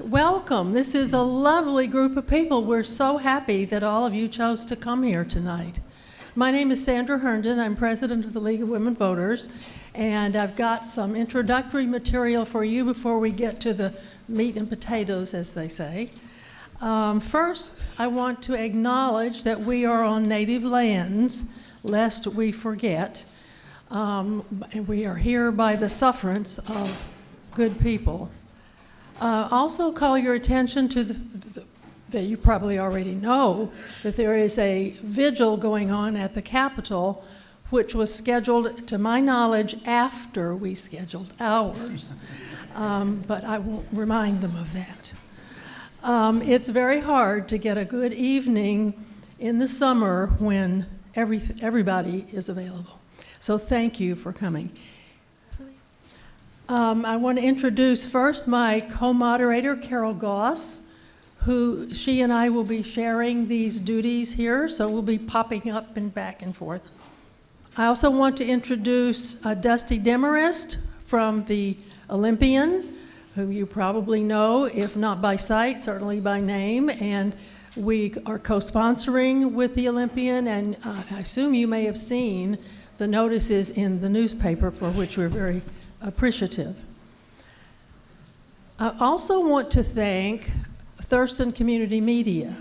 Welcome. This is a lovely group of people. We're so happy that all of you chose to come here tonight. My name is Sandra Herndon. I'm president of the League of Women Voters, and I've got some introductory material for you before we get to the meat and potatoes, as they say. First, I want to acknowledge that we are on native lands, lest we forget. And we are here by the sufferance of good people. Also call your attention to that you probably already know that there is a vigil going on at the Capitol, which was scheduled, to my knowledge, after we scheduled ours. But I won't remind them of that. It's very hard to get a good evening in the summer when everybody is available. So thank you for coming. I want to introduce first my co-moderator, Carol Goss, who she and I will be sharing these duties here, so we'll be popping up and back and forth. I also want to introduce Dusty Demarest from the Olympian, who you probably know, if not by sight, certainly by name, and we are co-sponsoring with the Olympian, and I assume you may have seen the notices in the newspaper, for which we're very appreciative. I also want to thank Thurston Community Media.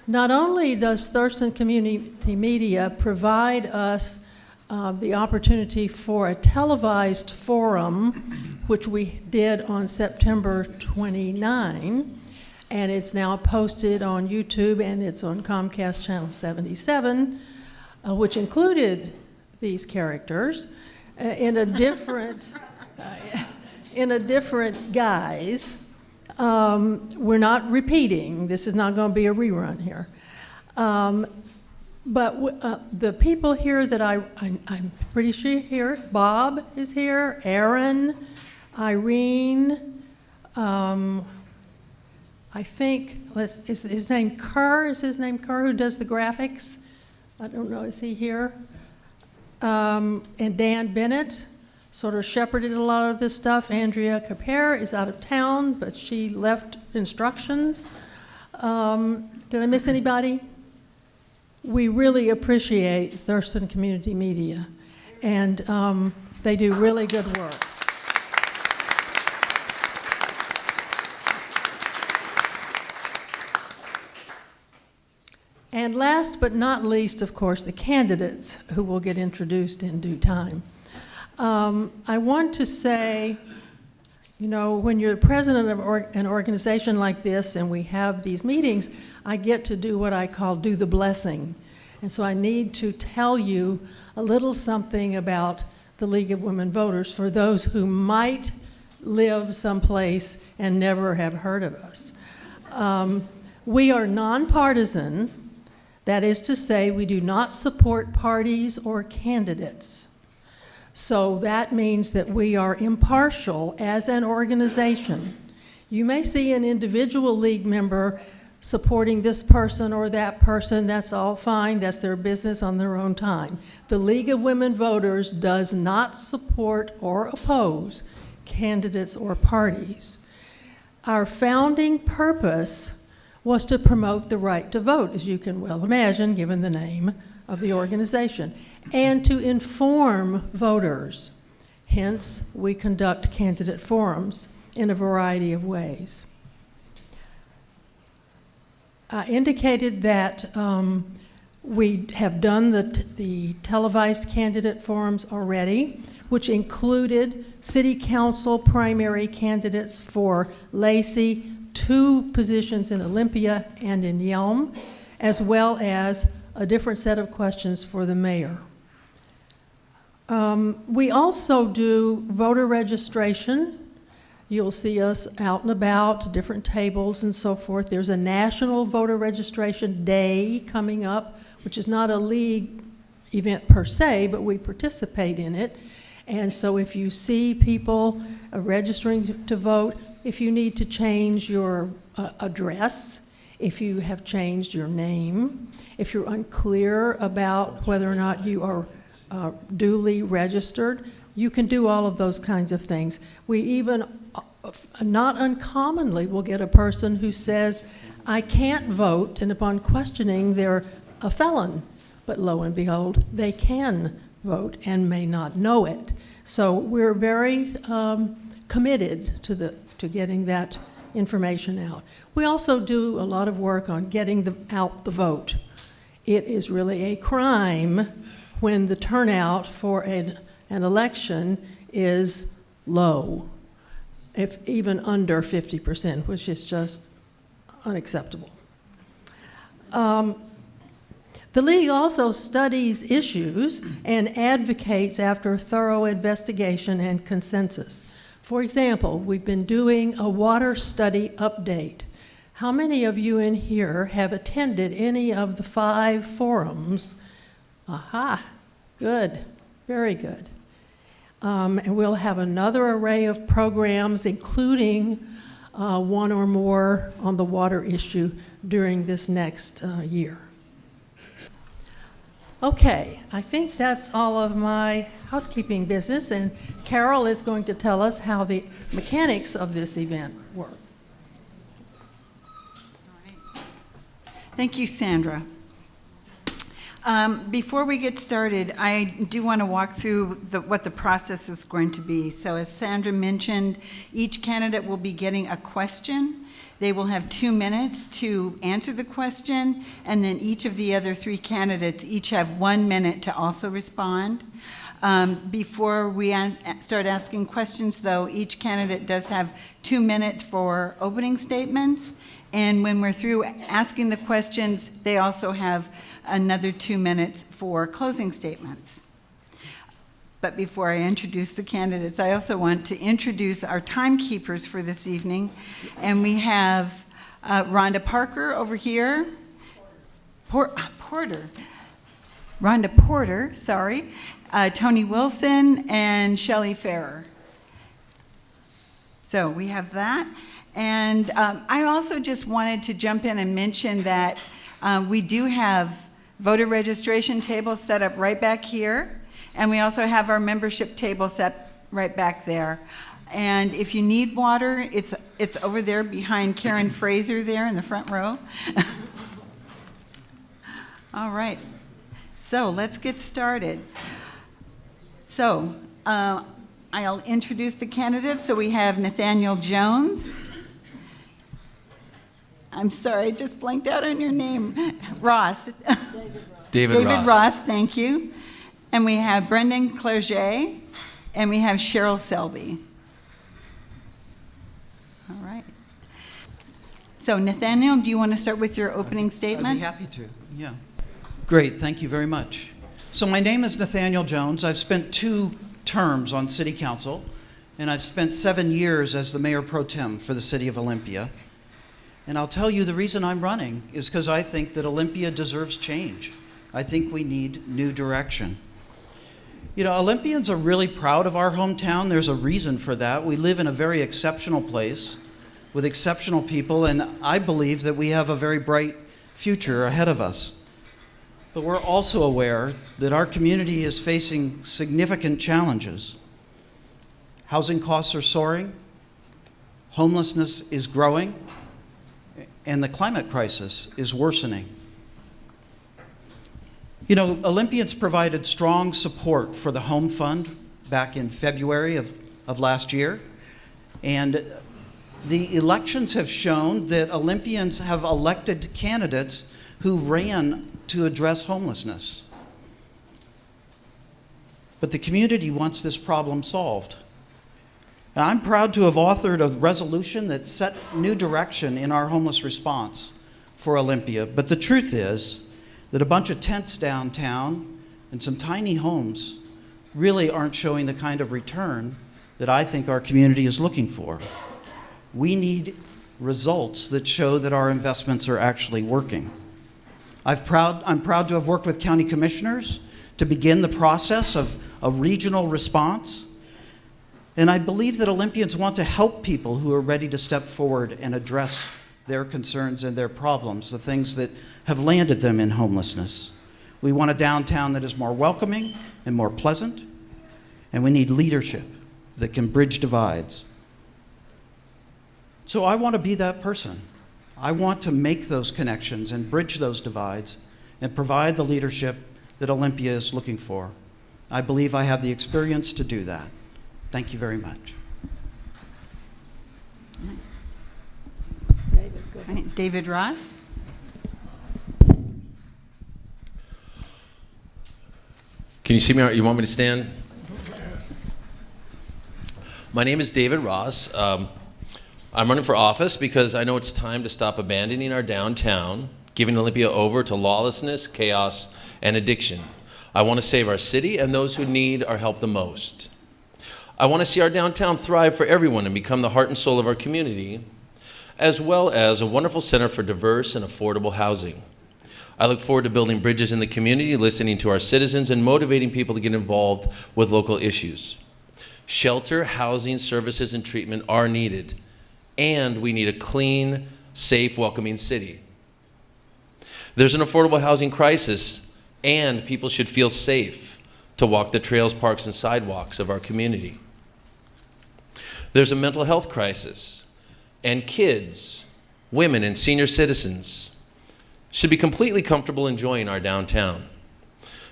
Not only does Thurston Community Media provide us the opportunity for a televised forum, which we did on September 29, and it's now posted on YouTube and it's on Comcast Channel 77, which included these characters in a different guise. We're not repeating. This is not going to be a rerun here. But the people here that I'm pretty sure here, Bob is here, Aaron, Irene, I think, is his name Kerr? Is his name Kerr, who does the graphics? I don't know, is he here? And Dan Bennett sort of shepherded a lot of this stuff. Andrea Capere is out of town, but she left instructions. Did I miss anybody? We really appreciate Thurston Community Media, and they do really good work. And last but not least, of course, the candidates who will get introduced in due time. I want to say, you know, when you're president of an organization like this and we have these meetings, I get to do what I call do the blessing. And so I need to tell you a little something about the League of Women Voters for those who might live someplace and never have heard of us. We are nonpartisan. That is to say, we do not support parties or candidates. So that means that we are impartial as an organization. You may see an individual league member supporting this person or that person. That's all fine. That's their business on their own time. The League of Women Voters does not support or oppose candidates or parties. Our founding purpose was to promote the right to vote, as you can well imagine, given the name of the organization, and to inform voters. Hence, we conduct candidate forums in a variety of ways. I indicated that we have done the televised candidate forums already, which included city council primary candidates for Lacey, 2 positions in Olympia and in Yelm, as well as a different set of questions for the mayor. We also do voter registration. You'll see us out and about, different tables and so forth. There's a National Voter Registration Day coming up, which is not a league event per se, but we participate in it. And so if you see people registering to vote, if you need to change your address, if you have changed your name, if you're unclear about whether or not you are duly registered, you can do all of those kinds of things. We even not uncommonly, we'll get a person who says, I can't vote, and upon questioning, they're a felon. But lo and behold, they can vote and may not know it. So we're very committed to getting that information out. We also do a lot of work on getting out the vote. It is really a crime when the turnout for an election is low, if even under 50%, which is just unacceptable. The League also studies issues and advocates after thorough investigation and consensus. For example, we've been doing a water study update. How many of you in here have attended any of the 5 forums? Aha, good, very good. And we'll have another array of programs, including 1 or more on the water issue during this next year. Okay, I think that's all of my housekeeping business, and Carol is going to tell us how the mechanics of this event work. Thank you, Sandra. Before we get started, I do want to walk through what the process is going to be. So as Sandra mentioned, each candidate will be getting a question. They will have 2 minutes to answer the question, and then each of the other 3 candidates each have 1 minute to also respond. Before we start asking questions, though, each candidate does have 2 minutes for opening statements, and when we're through asking the questions, they also have another 2 minutes for closing statements. But before I introduce the candidates, I also want to introduce our timekeepers for this evening. And we have Rhonda Parker over here. Porter. Rhonda Porter, sorry. Tony Wilson and Shelley Farrer. So we have that. And I also just wanted to jump in and mention that we do have voter registration tables set up right back here. And we also have our membership table set right back there. And if you need water, it's over there behind Karen Fraser there in the front row. All right, so let's get started. So I'll introduce the candidates. So we have Nathaniel Jones. I'm sorry, I just blanked out on your name. Ross. David Ross, thank you. And we have Brendan Clerget, and we have Cheryl Selby. All right. So Nathaniel, do you want to start with your opening statement? I'd be happy to, yeah. Great, thank you very much. So my name is Nathaniel Jones. I've spent 2 terms on City Council, and I've spent 7 years as the Mayor Pro Tem for the City of Olympia. And I'll tell you the reason I'm running is because I think that Olympia deserves change. I think we need new direction. You know, Olympians are really proud of our hometown. There's a reason for that. We live in a very exceptional place with exceptional people, and I believe that we have a very bright future ahead of us. But we're also aware that our community is facing significant challenges. Housing costs are soaring, homelessness is growing, and the climate crisis is worsening. You know, Olympians provided strong support for the Home Fund back in February of last year. And the elections have shown that Olympians have elected candidates who ran to address homelessness. But the community wants this problem solved. And I'm proud to have authored a resolution that set new direction in our homeless response for Olympia. But the truth is that a bunch of tents downtown and some tiny homes really aren't showing the kind of return that I think our community is looking for. We need results that show that our investments are actually working. I'm proud to have worked with county commissioners to begin the process of a regional response. And I believe that Olympians want to help people who are ready to step forward and address their concerns and their problems, the things that have landed them in homelessness. We want a downtown that is more welcoming and more pleasant, and we need leadership that can bridge divides. So I want to be that person. I want to make those connections and bridge those divides and provide the leadership that Olympia is looking for. I believe I have the experience to do that. Thank you very much. David, go ahead. All right, David Ross? Can you see me? You want me to stand? My name is David Ross. I'm running for office because I know it's time to stop abandoning our downtown, giving Olympia over to lawlessness, chaos, and addiction. I want to save our city and those who need our help the most. I want to see our downtown thrive for everyone and become the heart and soul of our community, as well as a wonderful center for diverse and affordable housing. I look forward to building bridges in the community, listening to our citizens, and motivating people to get involved with local issues. Shelter, housing, services, and treatment are needed, and we need a clean, safe, welcoming city. There's an affordable housing crisis, and people should feel safe to walk the trails, parks, and sidewalks of our community. There's a mental health crisis, and kids, women, and senior citizens should be completely comfortable enjoying our downtown.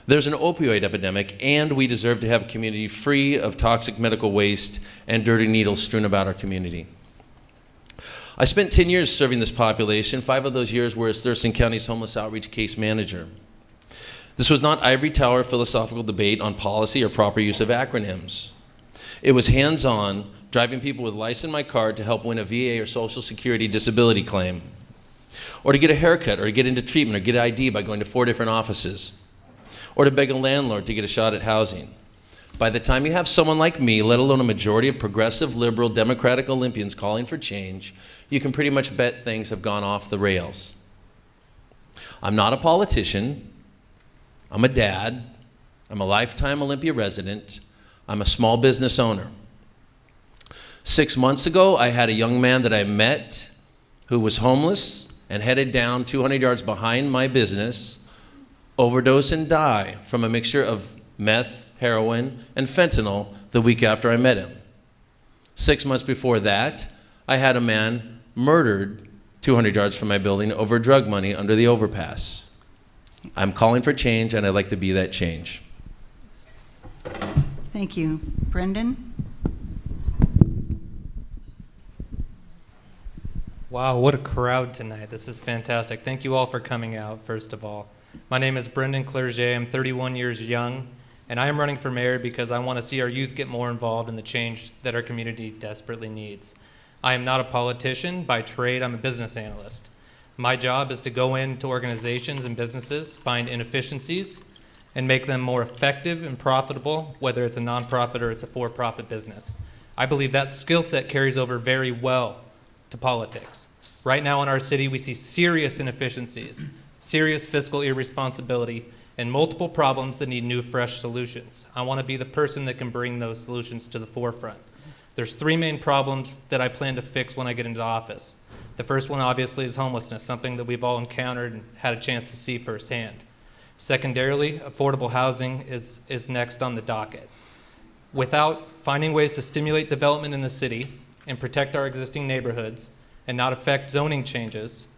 There's an opioid epidemic, and we deserve to have a community free of toxic medical waste and dirty needles strewn about our community. I spent 10 years serving this population. 5 of those years were as Thurston County's homeless outreach case manager. This was not ivory tower philosophical debate on policy or proper use of acronyms. It was hands-on, driving people with lice in my car to help win a VA or Social Security disability claim, or to get a haircut, or to get into treatment, or get ID by going to 4 different offices, or to beg a landlord to get a shot at housing. By the time you have someone like me, let alone a majority of progressive, liberal, democratic Olympians calling for change, you can pretty much bet things have gone off the rails. I'm not a politician. I'm a dad. I'm a lifetime Olympia resident. I'm a small business owner. 6 months ago, I had a young man that I met who was homeless and headed down 200 yards behind my business, overdose and die from a mixture of meth, heroin, and fentanyl the week after I met him. 6 months before that, I had a man murdered 200 yards from my building over drug money under the overpass. I'm calling for change, and I'd like to be that change. Thank you. Brendan? Wow, what a crowd tonight. This is fantastic. Thank you all for coming out, first of all. My name is Brendan Clerget. I'm 31 years young, and I am running for mayor because I want to see our youth get more involved in the change that our community desperately needs. I am not a politician. By trade, I'm a business analyst. My job is to go into organizations and businesses, find inefficiencies, and make them more effective and profitable, whether it's a nonprofit or it's a for-profit business. I believe that skill set carries over very well to politics. Right now in our city, we see serious inefficiencies, serious fiscal irresponsibility, and multiple problems that need new, fresh solutions. I want to be the person that can bring those solutions to the forefront. There's 3 main problems that I plan to fix when I get into office. The first one, obviously, is homelessness, something that we've all encountered and had a chance to see firsthand. Secondarily, affordable housing is next on the docket. Without finding ways to stimulate development in the city and protect our existing neighborhoods and not affect zoning changes,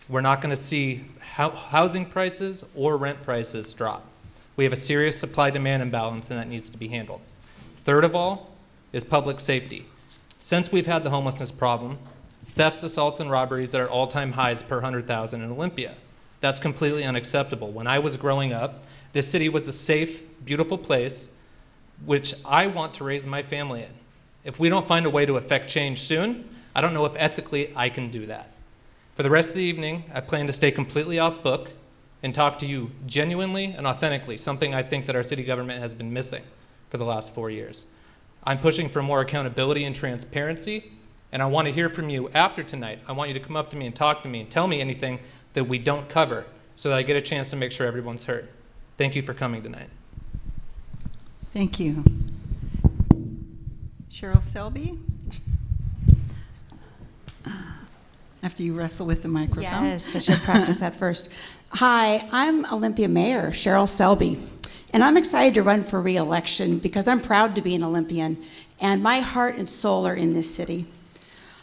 we're not going to see housing prices or rent prices drop. We have a serious supply-demand imbalance, and that needs to be handled. Third of all is public safety. Since we've had the homelessness problem, thefts, assaults, and robberies are at all-time highs per 100,000 in Olympia. That's completely unacceptable. When I was growing up, this city was a safe, beautiful place which I want to raise my family in. If we don't find a way to affect change soon, I don't know if ethically I can do that. For the rest of the evening, I plan to stay completely off book and talk to you genuinely and authentically, something I think that our city government has been missing for the last 4 years. I'm pushing for more accountability and transparency, and I want to hear from you after tonight. I want you to come up to me and talk to me and tell me anything that we don't cover so that I get a chance to make sure everyone's heard. Thank you for coming tonight. Thank you. Cheryl Selby? After you wrestle with the microphone. Yes, I should practice that first. Hi, I'm Olympia Mayor Cheryl Selby, and I'm excited to run for re-election because I'm proud to be an Olympian, and my heart and soul are in this city.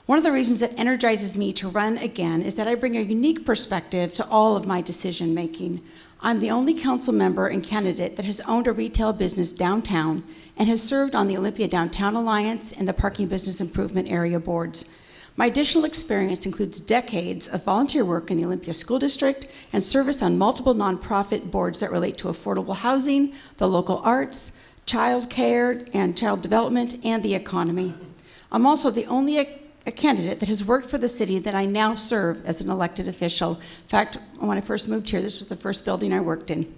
One of the reasons that energizes me to run again is that I bring a unique perspective to all of my decision making. I'm the only council member and candidate that has owned a retail business downtown and has served on the Olympia Downtown Alliance and the Parking Business Improvement Area boards. My additional experience includes decades of volunteer work in the Olympia School District and service on multiple nonprofit boards that relate to affordable housing, the local arts, child care and child development, and the economy. I'm also the only a candidate that has worked for the city that I now serve as an elected official. In fact, when I first moved here, this was the first building I worked in.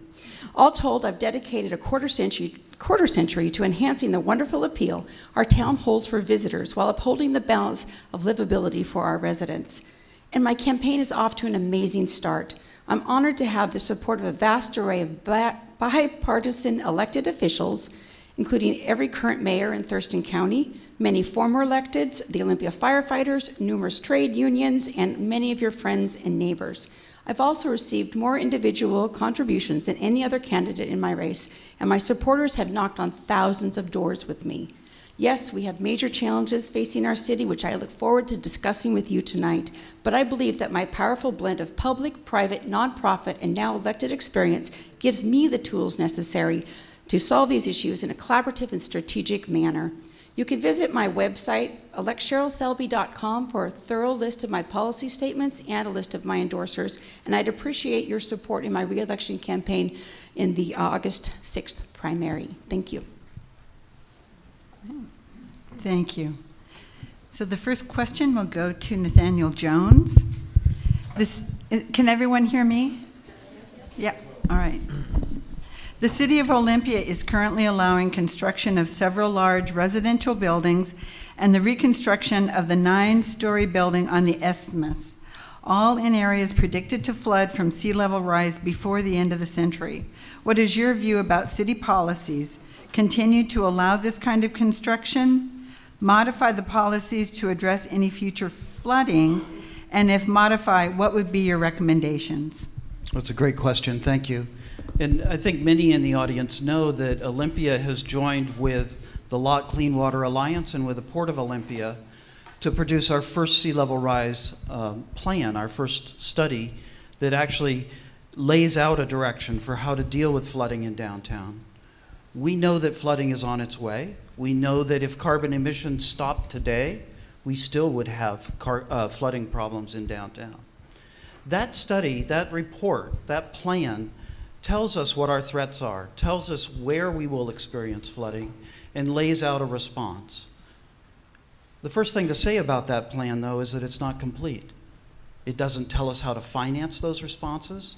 All told, I've dedicated a quarter century to enhancing the wonderful appeal our town holds for visitors while upholding the balance of livability for our residents. And my campaign is off to an amazing start. I'm honored to have the support of a vast array of bipartisan elected officials, including every current mayor in Thurston County, many former electeds, the Olympia firefighters, numerous trade unions, and many of your friends and neighbors. I've also received more individual contributions than any other candidate in my race, and my supporters have knocked on thousands of doors with me. Yes, we have major challenges facing our city, which I look forward to discussing with you tonight, but I believe that my powerful blend of public, private, nonprofit, and now elected experience gives me the tools necessary to solve these issues in a collaborative and strategic manner. You can visit my website, electcherylselby.com, for a thorough list of my policy statements and a list of my endorsers, and I'd appreciate your support in my re-election campaign in the August 6th primary. Thank you. Thank you. So the first question will go to Nathaniel Jones. Can everyone hear me? Yeah, all right. The City of Olympia is currently allowing construction of several large residential buildings and the reconstruction of the 9-story building on the Isthmus, all in areas predicted to flood from sea level rise before the end of the century. What is your view about city policies? Continue to allow this kind of construction? Modify the policies to address any future flooding? And if modify, what would be your recommendations? That's a great question. Thank you. And I think many in the audience know that Olympia has joined with the Lot Clean Water Alliance and with the Port of Olympia to produce our first sea level rise plan, our first study that actually lays out a direction for how to deal with flooding in downtown. We know that flooding is on its way. We know that if carbon emissions stopped today, we still would have flooding problems in downtown. That study, that report, that plan tells us what our threats are, tells us where we will experience flooding, and lays out a response. The first thing to say about that plan, though, is that it's not complete. It doesn't tell us how to finance those responses.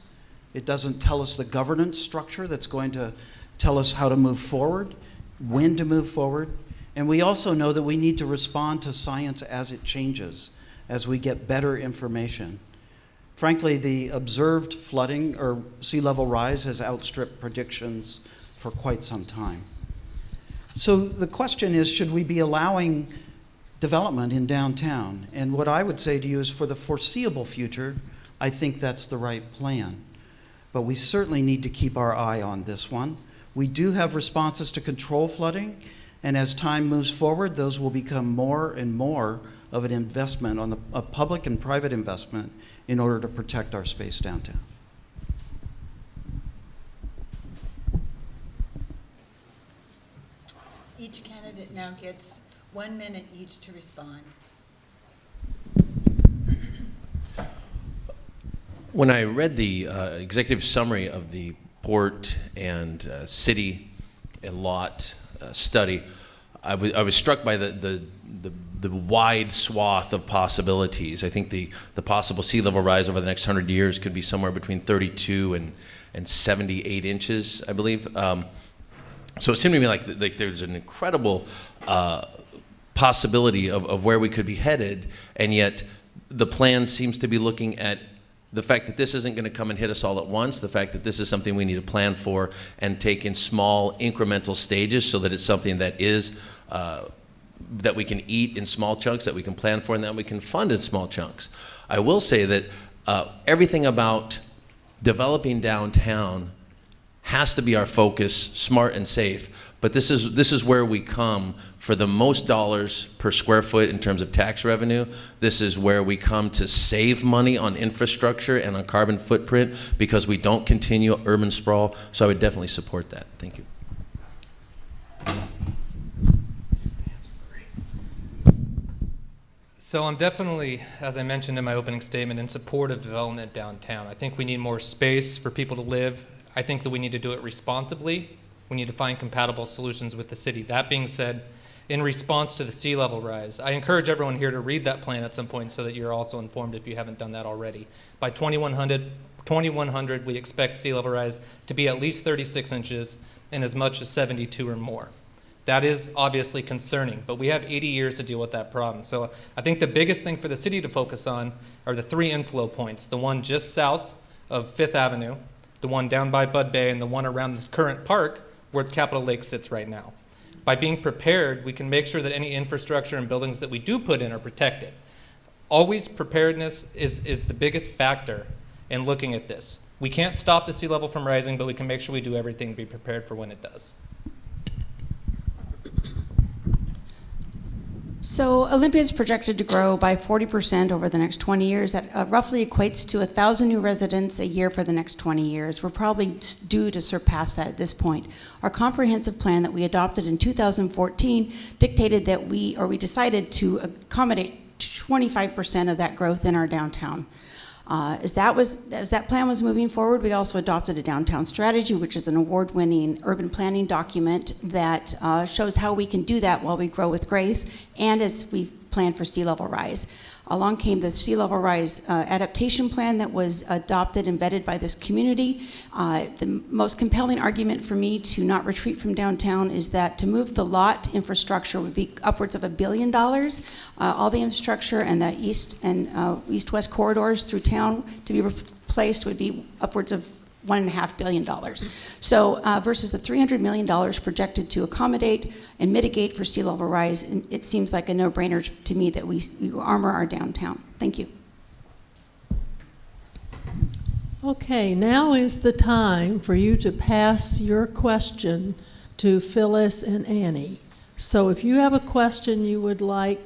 It doesn't tell us the governance structure that's going to tell us how to move forward, when to move forward. And we also know that we need to respond to science as it changes, as we get better information. Frankly, the observed flooding or sea level rise has outstripped predictions for quite some time. So the question is, should we be allowing development in downtown? And what I would say to you is, for the foreseeable future, I think that's the right plan. But we certainly need to keep our eye on this one. We do have responses to control flooding, and as time moves forward, those will become more and more of an investment, a public and private investment, in order to protect our space downtown. Each candidate now gets 1 minute each to respond. When I read the executive summary of the port and city and lot study, I was struck by the wide swath of possibilities. I think the possible sea level rise over the next 100 years could be somewhere between 32 and 78 inches, I believe. So it seemed to me like there's an incredible possibility of where we could be headed, and yet the plan seems to be looking at the fact that this isn't going to come and hit us all at once, the fact that this is something we need to plan for and take in small incremental stages so that it's something that is that we can eat in small chunks, that we can plan for, and that we can fund in small chunks. I will say that everything about developing downtown has to be our focus, smart and safe. But this is where we come for the most dollars per square foot in terms of tax revenue. This is where we come to save money on infrastructure and on carbon footprint because we don't continue urban sprawl. So I would definitely support that. Thank you. So I'm definitely, as I mentioned in my opening statement, in support of development downtown. I think we need more space for people to live. I think that we need to do it responsibly. We need to find compatible solutions with the city. That being said, in response to the sea level rise, I encourage everyone here to read that plan at some point so that you're also informed if you haven't done that already. By 2100, we expect sea level rise to be at least 36 inches and as much as 72 or more. That is obviously concerning, but we have 80 years to deal with that problem. So I think the biggest thing for the city to focus on are the 3 inflow points, the one just south of 5th Avenue, the one down by Bud Bay, and the one around the current park where Capitol Lake sits right now. By being prepared, we can make sure that any infrastructure and buildings that we do put in are protected. Always preparedness is the biggest factor in looking at this. We can't stop the sea level from rising, but we can make sure we do everything to be prepared for when it does. So Olympia is projected to grow by 40% over the next 20 years. That roughly equates to 1,000 new residents a year for the next 20 years. We're probably due to surpass that at this point. Our comprehensive plan that we adopted in 2014 dictated that we decided to accommodate 25% of that growth in our downtown. As that plan was moving forward, we also adopted a downtown strategy, which is an award-winning urban planning document that shows how we can do that while we grow with grace and as we plan for sea level rise. Along came the sea level rise adaptation plan that was adopted and vetted by this community. The most compelling argument for me to not retreat from downtown is that to move the lot infrastructure would be upwards of $1 billion. All the infrastructure and the east and east-west corridors through town to be replaced would be upwards of $1.5 billion. So versus the $300 million projected to accommodate and mitigate for sea level rise, it seems like a no-brainer to me that we armor our downtown. Thank you. Okay, now is the time for you to pass your question to Phyllis and Annie. So if you have a question you would like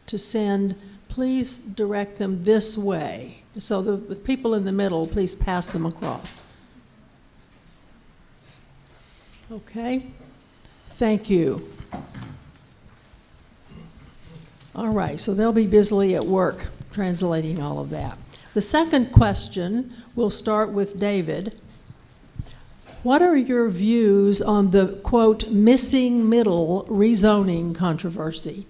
to send, please direct them this way. So the people in the middle, please pass them across. Okay, thank you. All right, so they'll be busily at work translating all of that. The second question, we'll start with David. What are your views on the, quote, missing middle rezoning controversy?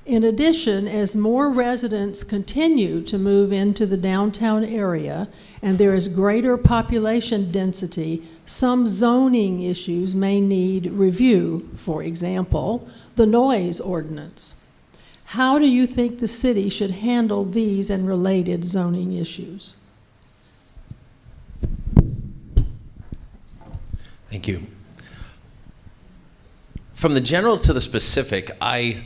In addition, as more residents continue to move into the downtown area and there is greater population density, some zoning issues may need review. For example, the noise ordinance. How do you think the city should handle these and related zoning issues? Thank you. From the general to the specific, I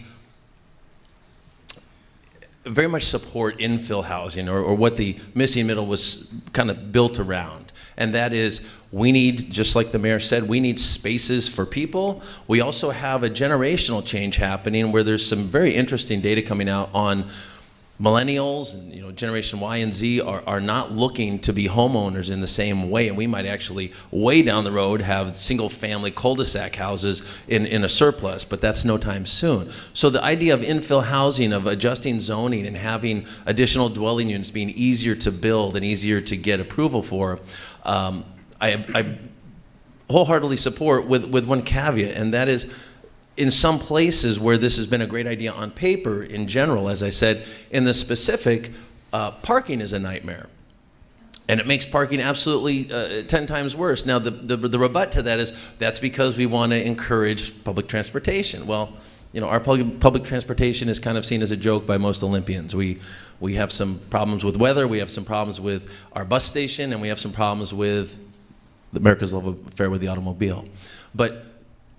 very much support infill housing, or what the missing middle was kind of built around. And that is, we need, just like the mayor said, we need spaces for people. We also have a generational change happening where there's some very interesting data coming out on millennials and Generation Y and Z are not looking to be homeowners in the same way, and we might actually way down the road have single-family cul-de-sac houses in a surplus, but that's no time soon. So the idea of infill housing, of adjusting zoning and having additional dwelling units being easier to build and easier to get approval for, I wholeheartedly support with one caveat, and that is, in some places where this has been a great idea on paper in general, as I said, in the specific, parking is a nightmare. And it makes parking absolutely 10 times worse. Now, the rebut to that is that's because we want to encourage public transportation. Well, our public transportation is kind of seen as a joke by most Olympians. We have some problems with weather, we have some problems with our bus station, and we have some problems with America's love affair with the automobile. But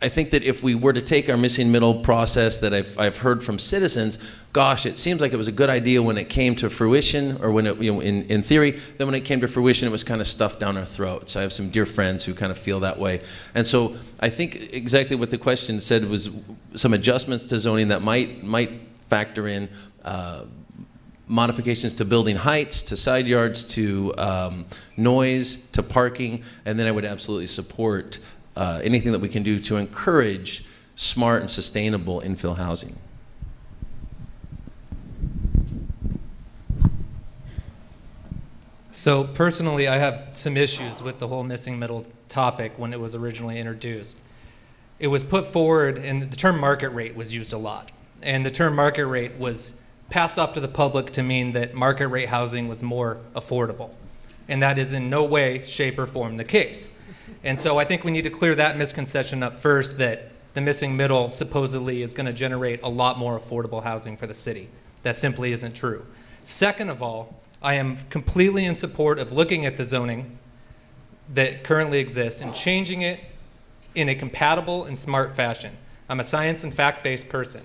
I think that if we were to take our missing middle process that I've heard from citizens, gosh, it seems like it was a good idea when it came to fruition, or when it, in theory, then when it came to fruition, it was kind of stuffed down our throats. I have some dear friends who kind of feel that way. And so I think exactly what the question said was some adjustments to zoning that might factor in modifications to building heights, to side yards, to noise, to parking, and then I would absolutely support anything that we can do to encourage smart and sustainable infill housing. So personally, I have some issues with the whole missing middle topic when it was originally introduced. It was put forward, and the term market rate was used a lot. And the term market rate was passed off to the public to mean that market rate housing was more affordable. And that is in no way, shape, or form the case. And so I think we need to clear that misconception up first, that the missing middle supposedly is going to generate a lot more affordable housing for the city. That simply isn't true. Second of all, I am completely in support of looking at the zoning that currently exists and changing it in a compatible and smart fashion. I'm a science and fact-based person.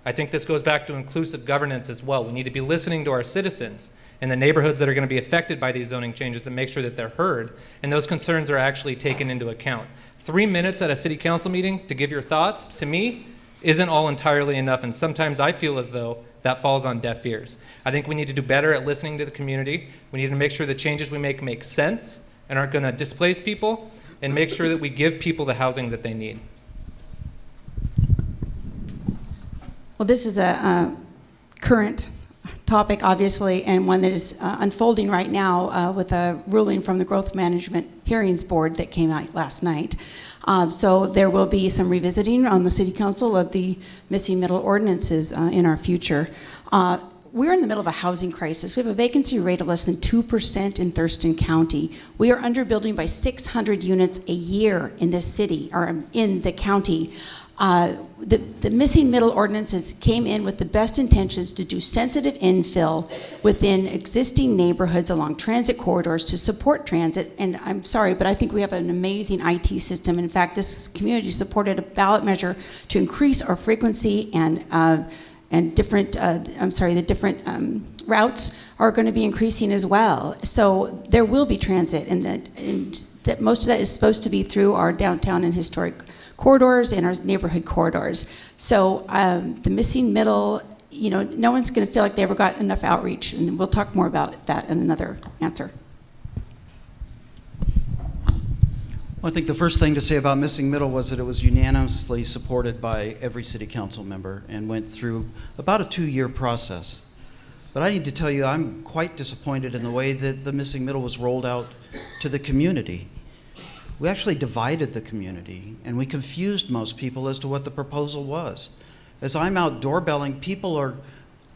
I think this goes back to inclusive governance as well. We need to be listening to our citizens and the neighborhoods that are going to be affected by these zoning changes and make sure that they're heard, and those concerns are actually taken into account. 3 minutes at a city council meeting to give your thoughts, to me, isn't all entirely enough, and sometimes I feel as though that falls on deaf ears. I think we need to do better at listening to the community. We need to make sure the changes we make sense and aren't going to displace people, and make sure that we give people the housing that they need. Well, this is a current topic, obviously, and one that is unfolding right now with a ruling from the Growth Management Hearings Board that came out last night. So there will be some revisiting on the City Council of the missing middle ordinances in our future. We're in the middle of a housing crisis. We have a vacancy rate of less than 2% in Thurston County. We are underbuilding by 600 units a year in this city, or in the county. The missing middle ordinances came in with the best intentions to do sensitive infill within existing neighborhoods along transit corridors to support transit. And I'm sorry, but I think we have an amazing IT system. In fact, this community supported a ballot measure to increase our frequency and different, the different routes are going to be increasing as well. So there will be transit, and that most of that is supposed to be through our downtown and historic corridors and our neighborhood corridors. So the missing middle, no one's going to feel like they ever got enough outreach, and we'll talk more about that in another answer. Well, I think the first thing to say about missing middle was that it was unanimously supported by every city council member and went through about a 2-year process. But I need to tell you, I'm quite disappointed in the way that the missing middle was rolled out to the community. We actually divided the community, and we confused most people as to what the proposal was. As I'm out doorbelling, people are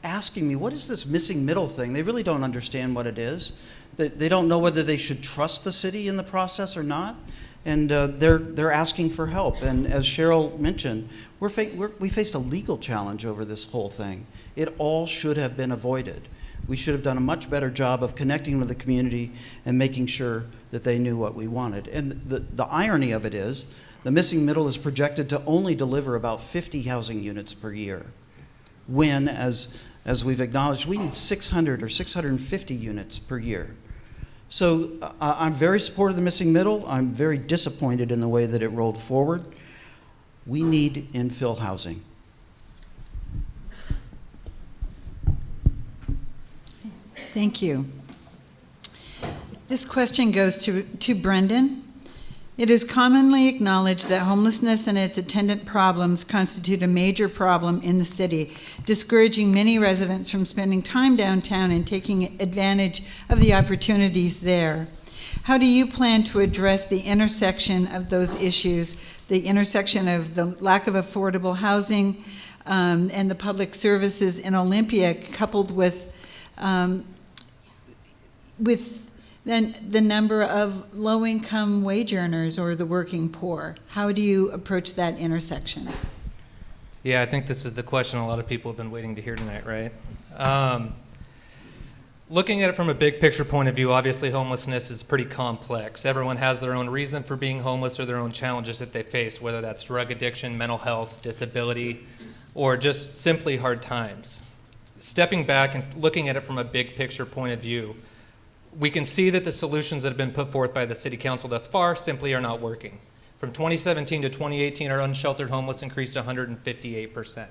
asking me, what is this missing middle thing? They really don't understand what it is. They don't know whether they should trust the city in the process or not, and they're asking for help. And as Cheryl mentioned, we faced a legal challenge over this whole thing. It all should have been avoided. We should have done a much better job of connecting with the community and making sure that they knew what we wanted. And the irony of it is, the missing middle is projected to only deliver about 50 housing units per year, when, as we've acknowledged, we need 600 or 650 units per year. So I'm very supportive of the missing middle. I'm very disappointed in the way that it rolled forward. We need infill housing. Thank you. This question goes to Brendan. It is commonly acknowledged that homelessness and its attendant problems constitute a major problem in the city, discouraging many residents from spending time downtown and taking advantage of the opportunities there. How do you plan to address the intersection of those issues, the intersection of the lack of affordable housing and the public services in Olympia, coupled with then the number of low-income wage earners or the working poor? How do you approach that intersection? Yeah, I think this is the question a lot of people have been waiting to hear tonight, right? Looking at it from a big picture point of view, obviously homelessness is pretty complex. Everyone has their own reason for being homeless or their own challenges that they face, whether that's drug addiction, mental health, disability, or just simply hard times. Stepping back and looking at it from a big picture point of view, we can see that the solutions that have been put forth by the City Council thus far simply are not working. From 2017 to 2018, our unsheltered homeless increased 158%.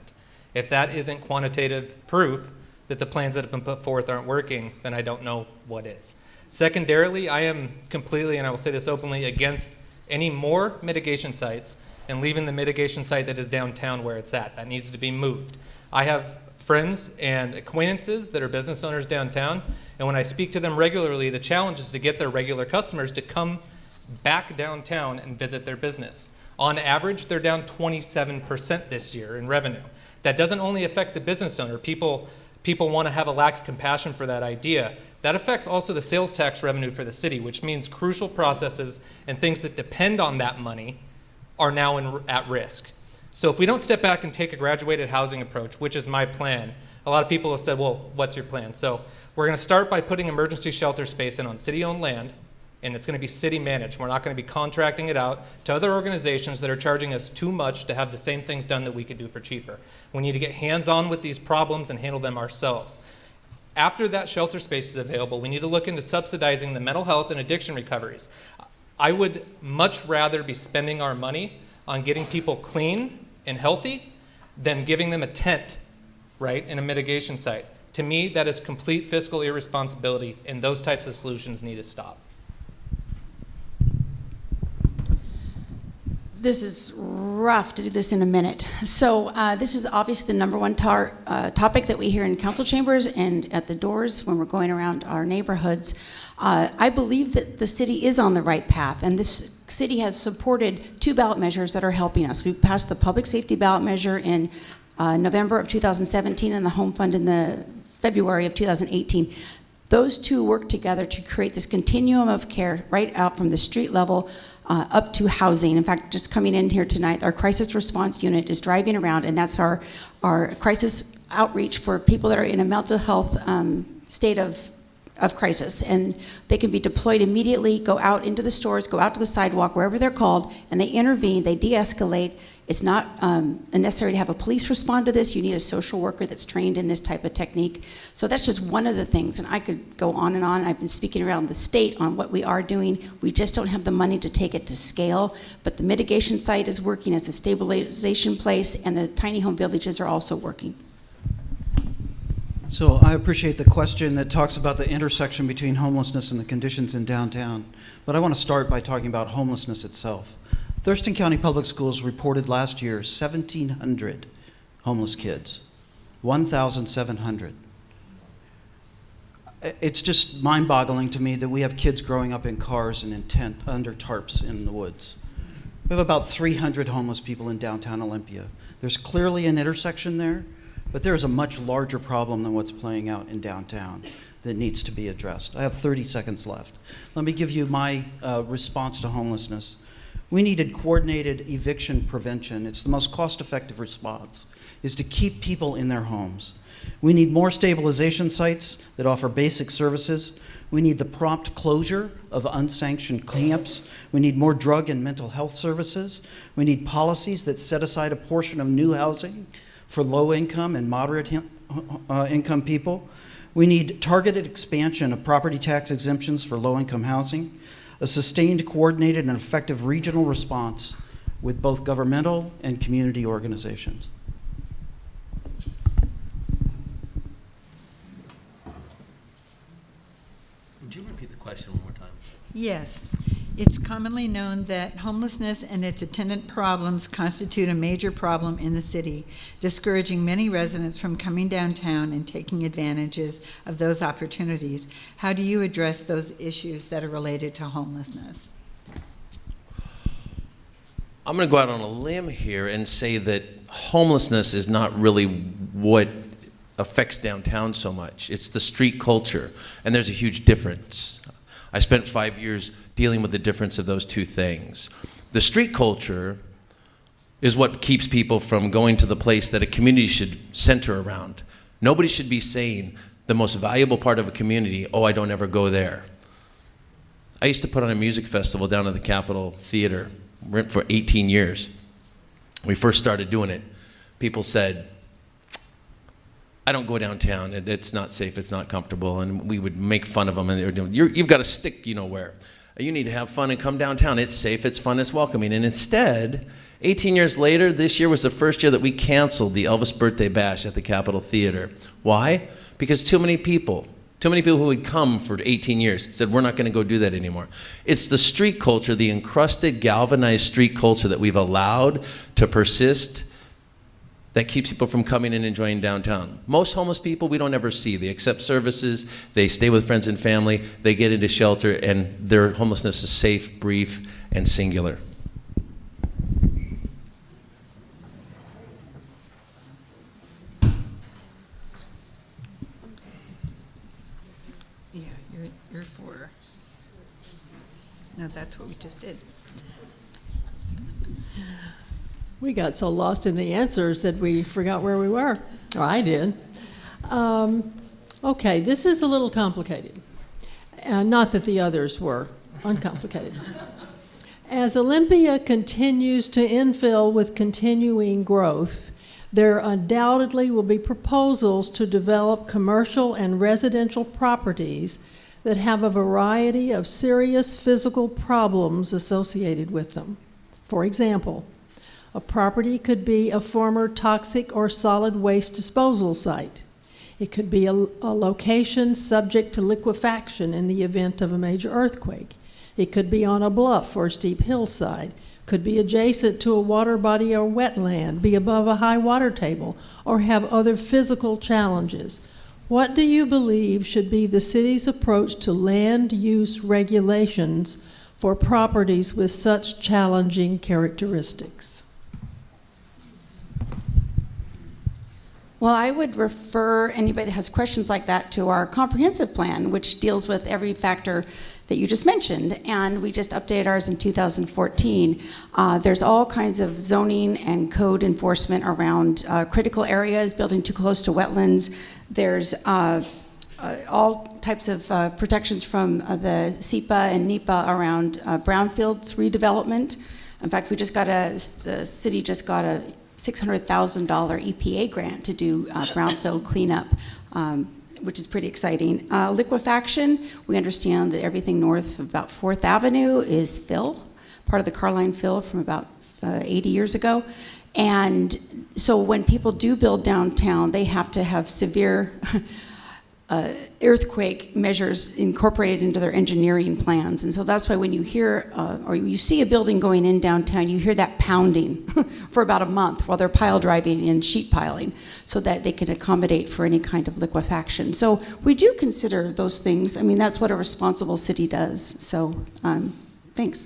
If that isn't quantitative proof that the plans that have been put forth aren't working, then I don't know what is. Secondarily, I am completely, and I will say this openly, against any more mitigation sites and leaving the mitigation site that is downtown where it's at. That needs to be moved. I have friends and acquaintances that are business owners downtown, and when I speak to them regularly, the challenge is to get their regular customers to come back downtown and visit their business. On average, they're down 27% this year in revenue. That doesn't only affect the business owner. People want to have a lack of compassion for that idea. That affects also the sales tax revenue for the city, which means crucial processes and things that depend on that money are now at risk. So if we don't step back and take a graduated housing approach, which is my plan, a lot of people have said, well, what's your plan? So we're going to start by putting emergency shelter space in on city-owned land, and it's going to be city managed. We're not going to be contracting it out to other organizations that are charging us too much to have the same things done that we could do for cheaper. We need to get hands-on with these problems and handle them ourselves. After that shelter space is available, we need to look into subsidizing the mental health and addiction recoveries. I would much rather be spending our money on getting people clean and healthy than giving them a tent, right, in a mitigation site. To me, that is complete fiscal irresponsibility, and those types of solutions need to stop. This is rough to do this in a minute. So this is obviously the number one topic that we hear in council chambers and at the doors when we're going around our neighborhoods. I believe that the city is on the right path, and this city has supported 2 ballot measures that are helping us. We passed the public safety ballot measure in November of 2017 and the home fund in the February of 2018. Those 2 work together to create this continuum of care right out from the street level up to housing. In fact, just coming in here tonight, our crisis response unit is driving around, and that's our crisis outreach for people that are in a mental health state of crisis. And they can be deployed immediately, go out into the stores, go out to the sidewalk, wherever they're called, and they intervene, they de-escalate. It's not necessary to have a police respond to this. You need a social worker that's trained in this type of technique. So that's just one of the things, and I could go on and on. I've been speaking around the state on what we are doing. We just don't have the money to take it to scale, but the mitigation site is working as a stabilization place, and the tiny home villages are also working. So I appreciate the question that talks about the intersection between homelessness and the conditions in downtown, but I want to start by talking about homelessness itself. Thurston County Public Schools reported last year 1,700 homeless kids, 1,700. It's just mind-boggling to me that we have kids growing up in cars and in tent under tarps in the woods. We have about 300 homeless people in downtown Olympia. There's clearly an intersection there, but there is a much larger problem than what's playing out in downtown that needs to be addressed. I have 30 seconds left. Let me give you my response to homelessness. We needed coordinated eviction prevention. It's the most cost-effective response, is to keep people in their homes. We need more stabilization sites that offer basic services. We need the prompt closure of unsanctioned camps. We need more drug and mental health services. We need policies that set aside a portion of new housing for low-income and moderate income people. We need targeted expansion of property tax exemptions for low-income housing, a sustained, coordinated, and effective regional response with both governmental and community organizations. Would you repeat the question one more time? Yes. It's commonly known that homelessness and its attendant problems constitute a major problem in the city, discouraging many residents from coming downtown and taking advantages of those opportunities. How do you address those issues that are related to homelessness? I'm going to go out on a limb here and say that homelessness is not really what affects downtown so much. It's the street culture, and there's a huge difference. I spent 5 years dealing with the difference of those 2 things. The street culture is what keeps people from going to the place that a community should center around. Nobody should be saying, the most valuable part of a community, oh, I don't ever go there. I used to put on a music festival down at the Capitol Theater for 18 years. When we first started doing it, people said, I don't go downtown. It's not safe. It's not comfortable. And we would make fun of them. And they were doing, you've got to stick, you know where. You need to have fun and come downtown. It's safe. It's fun. It's welcoming. And instead, 18 years later, this year was the first year that we canceled the Elvis Birthday Bash at the Capitol Theater. Why? Because too many people who had come for 18 years said, we're not going to go do that anymore. It's the street culture, the encrusted, galvanized street culture that we've allowed to persist that keeps people from coming and enjoying downtown. Most homeless people we don't ever see. They accept services, they stay with friends and family, they get into shelter, and their homelessness is safe, brief, and singular. Yeah, you're for. No, that's what we just did. We got so lost in the answers that we forgot where we were, or I did. Okay, this is a little complicated. Not that the others were uncomplicated. As Olympia continues to infill with continuing growth, there undoubtedly will be proposals to develop commercial and residential properties that have a variety of serious physical problems associated with them. For example, a property could be a former toxic or solid waste disposal site. It could be a location subject to liquefaction in the event of a major earthquake. It could be on a bluff or steep hillside. Could be adjacent to a water body or wetland, be above a high water table, or have other physical challenges. What do you believe should be the city's approach to land use regulations for properties with such challenging characteristics? Well, I would refer anybody that has questions like that to our comprehensive plan, which deals with every factor that you just mentioned, and we just updated ours in 2014. There's all kinds of zoning and code enforcement around critical areas, building too close to wetlands. There's all types of protections from the SEPA and NEPA around brownfields redevelopment. In fact, the city just got a $600,000 EPA grant to do brownfield cleanup, which is pretty exciting. Liquefaction, we understand that everything north of about 4th Avenue is fill, part of the Carline fill from about 80 years ago. And so when people do build downtown, they have to have severe earthquake measures incorporated into their engineering plans. And so that's why when you hear or you see a building going in downtown, you hear that pounding for about a month while they're pile driving and sheet piling so that they can accommodate for any kind of liquefaction. So we do consider those things. I mean, that's what a responsible city does. So thanks.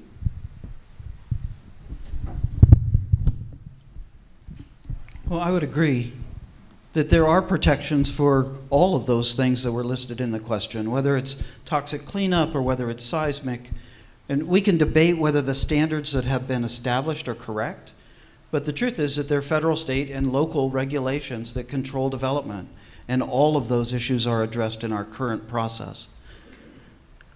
Well, I would agree that there are protections for all of those things that were listed in the question, whether it's toxic cleanup or whether it's seismic. And we can debate whether the standards that have been established are correct, but the truth is that there are federal, state, and local regulations that control development, and all of those issues are addressed in our current process.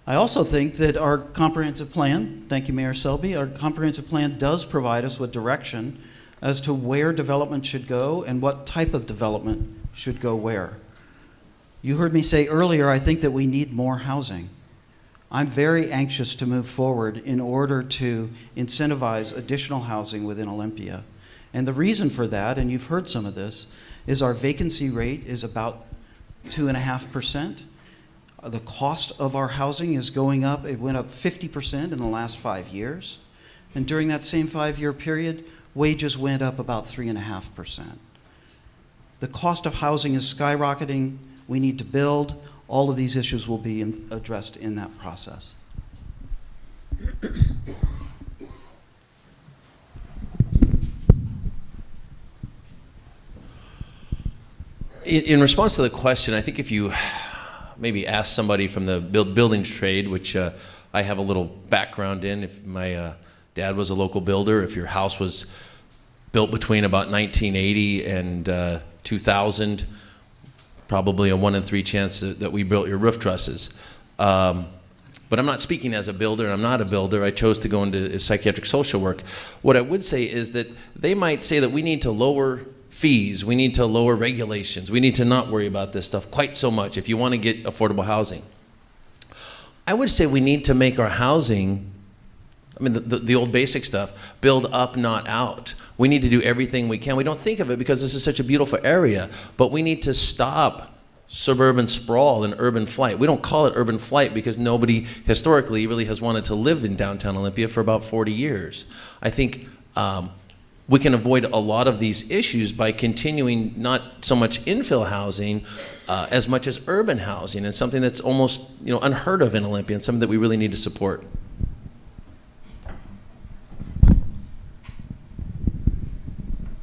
I also think that our comprehensive plan, thank you, Mayor Selby, our comprehensive plan does provide us with direction as to where development should go and what type of development should go where. You heard me say earlier, I think that we need more housing. I'm very anxious to move forward in order to incentivize additional housing within Olympia. And the reason for that, and you've heard some of this, is our vacancy rate is about 2.5%. The cost of our housing is going up. It went up 50% in the last 5 years. And during that same 5-year period, wages went up about 3.5%. The cost of housing is skyrocketing. We need to build. All of these issues will be addressed in that process. In response to the question, I think if you maybe ask somebody from the building trade, which I have a little background in, if my dad was a local builder, if your house was built between about 1980 and 2000, probably a 1 in 3 chance that we built your roof trusses. But I'm not speaking as a builder. I'm not a builder. I chose to go into psychiatric social work. What I would say is that they might say that we need to lower fees, we need to lower regulations, we need to not worry about this stuff quite so much if you want to get affordable housing. I would say we need to make our housing, I mean, the old basic stuff, build up, not out. We need to do everything we can. We don't think of it because this is such a beautiful area, but we need to stop suburban sprawl and urban flight. We don't call it urban flight because nobody historically really has wanted to live in downtown Olympia for about 40 years. I think we can avoid a lot of these issues by continuing not so much infill housing as much as urban housing, and something that's almost unheard of in Olympia and something that we really need to support.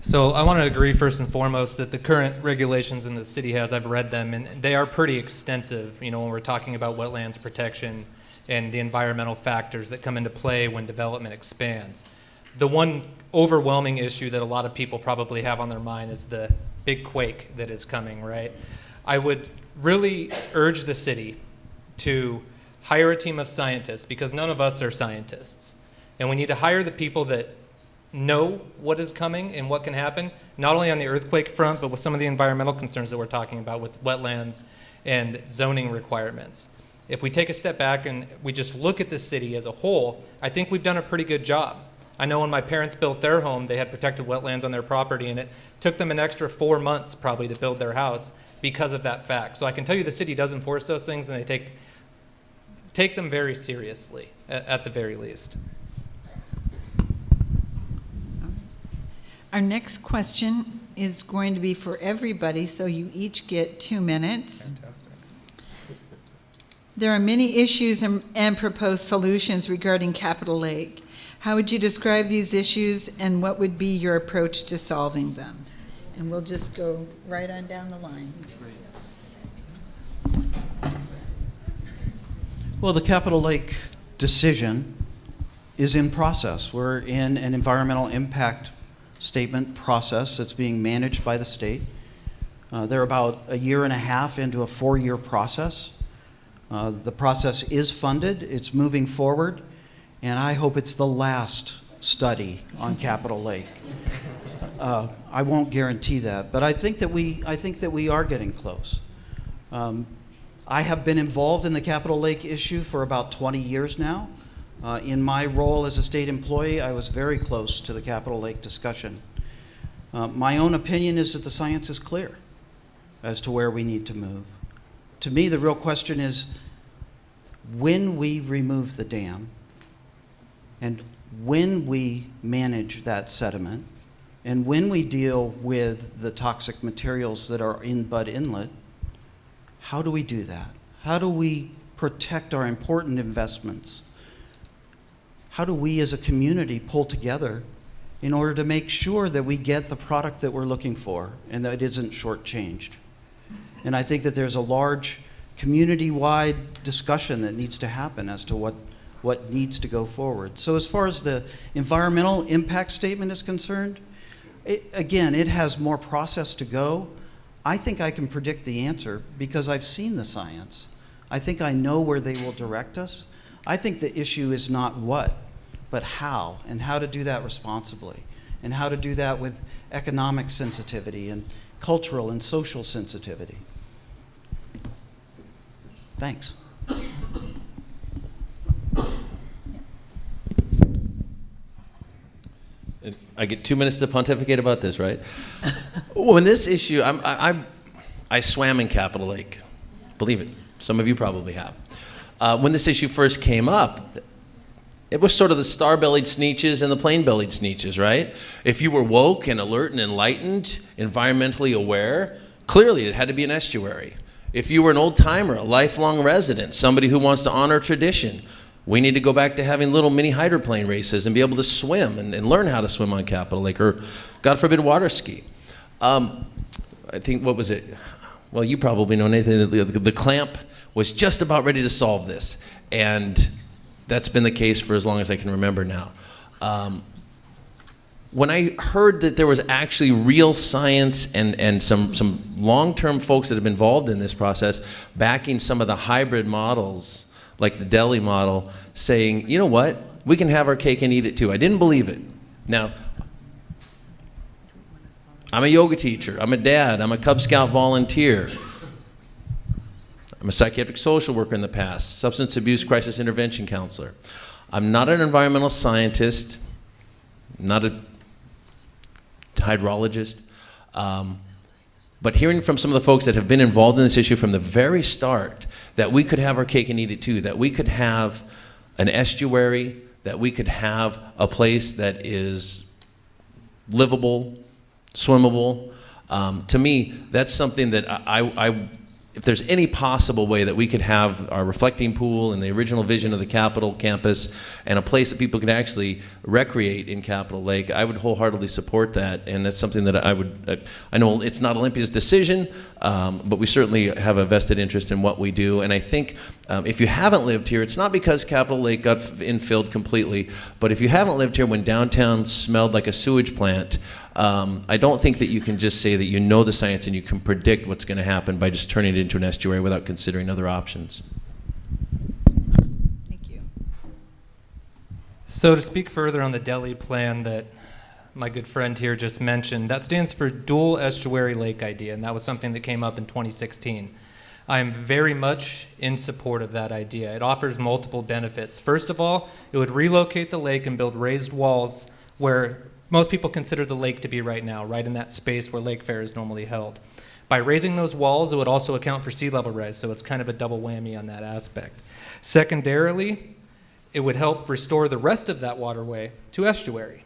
So I want to agree first and foremost that the current regulations in the city has, I've read them, and they are pretty extensive, when we're talking about wetlands protection and the environmental factors that come into play when development expands. The one overwhelming issue that a lot of people probably have on their mind is the big quake that is coming, right? I would really urge the city to hire a team of scientists, because none of us are scientists. And we need to hire the people that know what is coming and what can happen, not only on the earthquake front, but with some of the environmental concerns that we're talking about with wetlands and zoning requirements. If we take a step back and we just look at the city as a whole, I think we've done a pretty good job. I know when my parents built their home, they had protected wetlands on their property, and it took them an extra 4 months probably to build their house because of that fact. So I can tell you the city does enforce those things, and they take them very seriously, at the very least. Our next question is going to be for everybody, so you each get 2 minutes. Fantastic. There are many issues and proposed solutions regarding Capitol Lake. How would you describe these issues, and what would be your approach to solving them? And we'll just go right on down the line. Well, the Capitol Lake decision is in process. We're in an environmental impact statement process that's being managed by the state. They're about 1.5 years into a 4-year process. The process is funded, it's moving forward, and I hope it's the last study on Capitol Lake. I won't guarantee that, but I think that we are getting close. I have been involved in the Capitol Lake issue for about 20 years now. In my role as a state employee, I was very close to the Capitol Lake discussion. My own opinion is that the science is clear as to where we need to move. To me, the real question is, when we remove the dam, and when we manage that sediment, and when we deal with the toxic materials that are in Bud Inlet, how do we do that? How do we protect our important investments? How do we as a community pull together in order to make sure that we get the product that we're looking for and that it isn't shortchanged? And I think that there's a large community-wide discussion that needs to happen as to what needs to go forward. So as far as the environmental impact statement is concerned, again, it has more process to go. I think I can predict the answer because I've seen the science. I think I know where they will direct us. I think the issue is not what, but how, and how to do that responsibly, and how to do that with economic sensitivity and cultural and social sensitivity. Thanks. I get 2 minutes to pontificate about this, right? When this issue, I swam in Capitol Lake, believe it. Some of you probably have. When this issue first came up, it was sort of the star-bellied sneetches and the plain-bellied sneetches, right? If you were woke and alert and enlightened, environmentally aware, clearly it had to be an estuary. If you were an old-timer, a lifelong resident, somebody who wants to honor tradition, we need to go back to having little mini hydroplane races and be able to swim and learn how to swim on Capitol Lake, or, God forbid, water ski. I think, what was it? Well, you probably know, Nathan, the clamp was just about ready to solve this. And that's been the case for as long as I can remember now. when I heard that there was actually real science and some long-term folks that have been involved in this process backing some of the hybrid models, like the Delhi model, saying, you know what, we can have our cake and eat it too. I didn't believe it. Now, I'm a yoga teacher, I'm a dad, I'm a Cub Scout volunteer. I'm a psychiatric social worker in the past, substance abuse crisis intervention counselor. I'm not an environmental scientist, not a hydrologist, but hearing from some of the folks that have been involved in this issue from the very start, that we could have our cake and eat it too, that we could have an estuary, that we could have a place that is livable, swimmable. To me, that's something that if there's any possible way that we could have our reflecting pool and the original vision of the Capitol campus and a place that people could actually recreate in Capitol Lake, I would wholeheartedly support that. And that's something that I know it's not Olympia's decision, but we certainly have a vested interest in what we do. And I think if you haven't lived here, it's not because Capitol Lake got infilled completely, but if you haven't lived here when downtown smelled like a sewage plant, I don't think that you can just say that you know the science and you can predict what's going to happen by just turning it into an estuary without considering other options. Thank you. So to speak further on the Delhi plan that my good friend here just mentioned, that stands for Dual Estuary Lake Idea, and that was something that came up in 2016. I am very much in support of that idea. It offers multiple benefits. First of all, it would relocate the lake and build raised walls where most people consider the lake to be right now, right in that space where Lake Fair is normally held. By raising those walls, it would also account for sea level rise, so it's kind of a double whammy on that aspect. Secondarily, it would help restore the rest of that waterway to estuary.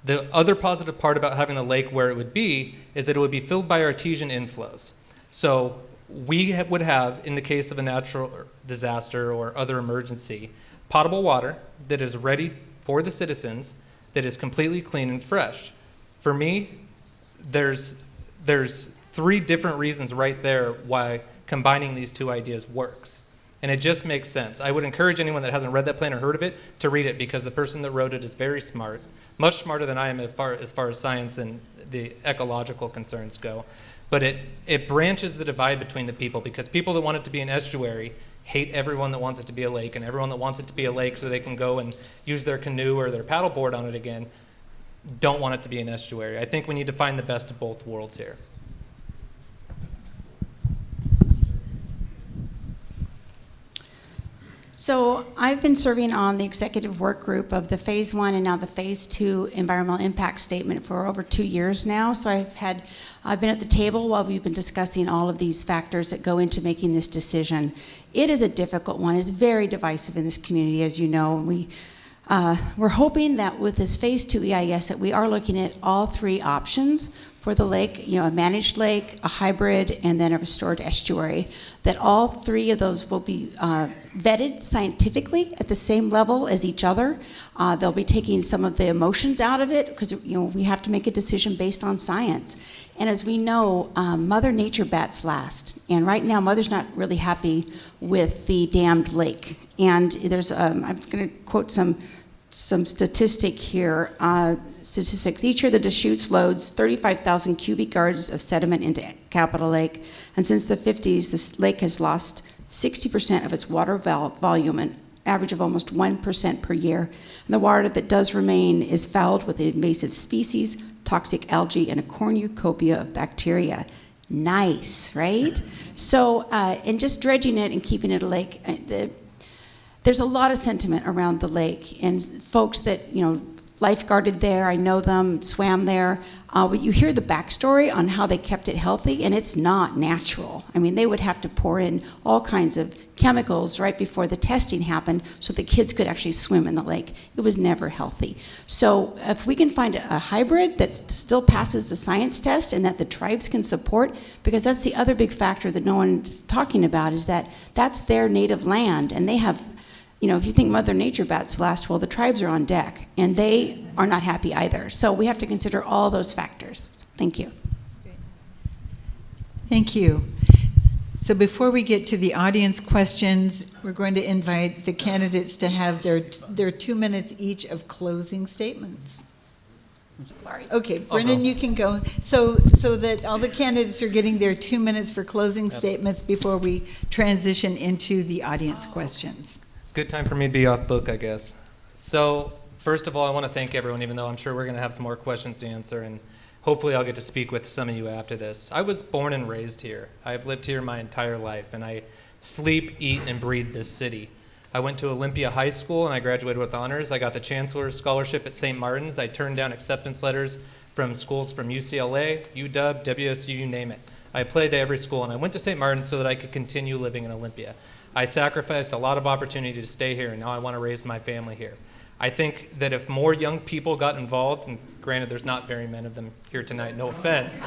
The other positive part about having the lake where it would be is that it would be filled by artesian inflows. So we would have, in the case of a natural disaster or other emergency, potable water that is ready for the citizens, that is completely clean and fresh. For me, there's 3 different reasons right there why combining these 2 ideas works. And it just makes sense. I would encourage anyone that hasn't read that plan or heard of it to read it, because the person that wrote it is very smart, much smarter than I am as far as science and the ecological concerns go. But it branches the divide between the people, because people that want it to be an estuary hate everyone that wants it to be a lake, and everyone that wants it to be a lake so they can go and use their canoe or their paddleboard on it again don't want it to be an estuary. I think we need to find the best of both worlds here. So I've been serving on the executive work group of the Phase 1 and now the Phase 2 environmental impact statement for over 2 years now. So I've been at the table while we've been discussing all of these factors that go into making this decision. It is a difficult one. It's very divisive in this community, as you know. We're hoping that with this Phase 2 EIS that we are looking at all 3 options for the lake, a managed lake, a hybrid, and then a restored estuary, that all 3 of those will be vetted scientifically at the same level as each other. They'll be taking some of the emotions out of it, because we have to make a decision based on science. And as we know, Mother Nature bats last. And right now, Mother's not really happy with the dammed lake. And there's, I'm going to quote some statistic here. Statistics. Each year, the Deschutes loads 35,000 cubic yards of sediment into Capitol Lake. And since the 50s, this lake has lost 60% of its water volume, an average of almost 1% per year. And the water that does remain is fouled with invasive species, toxic algae, and a cornucopia of bacteria. Nice, right? So, and just dredging it and keeping it a lake, there's a lot of sentiment around the lake, and folks that, lifeguarded there, I know them, swam there. But you hear the backstory on how they kept it healthy, and it's not natural. I mean, they would have to pour in all kinds of chemicals right before the testing happened so the kids could actually swim in the lake. It was never healthy. So if we can find a hybrid that still passes the science test and that the tribes can support, because that's the other big factor that no one's talking about, is that that's their native land, and they have, if you think Mother Nature bats last, well, the tribes are on deck, and they are not happy either. So we have to consider all those factors. Thank you. Thank you. So before we get to the audience questions, we're going to invite the candidates to have their 2 minutes each of closing statements. Sorry. Okay, Brendan, you can go. So that all the candidates are getting their 2 minutes for closing statements before we transition into the audience questions. Good time for me to be off book, I guess. So, first of all, I want to thank everyone, even though I'm sure we're going to have some more questions to answer, and hopefully I'll get to speak with some of you after this. I was born and raised here. I've lived here my entire life, and I sleep, eat, and breathe this city. I went to Olympia High School, and I graduated with honors. I got the Chancellor's Scholarship at St. Martin's. I turned down acceptance letters from schools from UCLA, UW, WSU, you name it. I applied to every school, and I went to St. Martin's so that I could continue living in Olympia. I sacrificed a lot of opportunity to stay here, and now I want to raise my family here. I think that if more young people got involved, and granted there's not very many of them here tonight, no offense,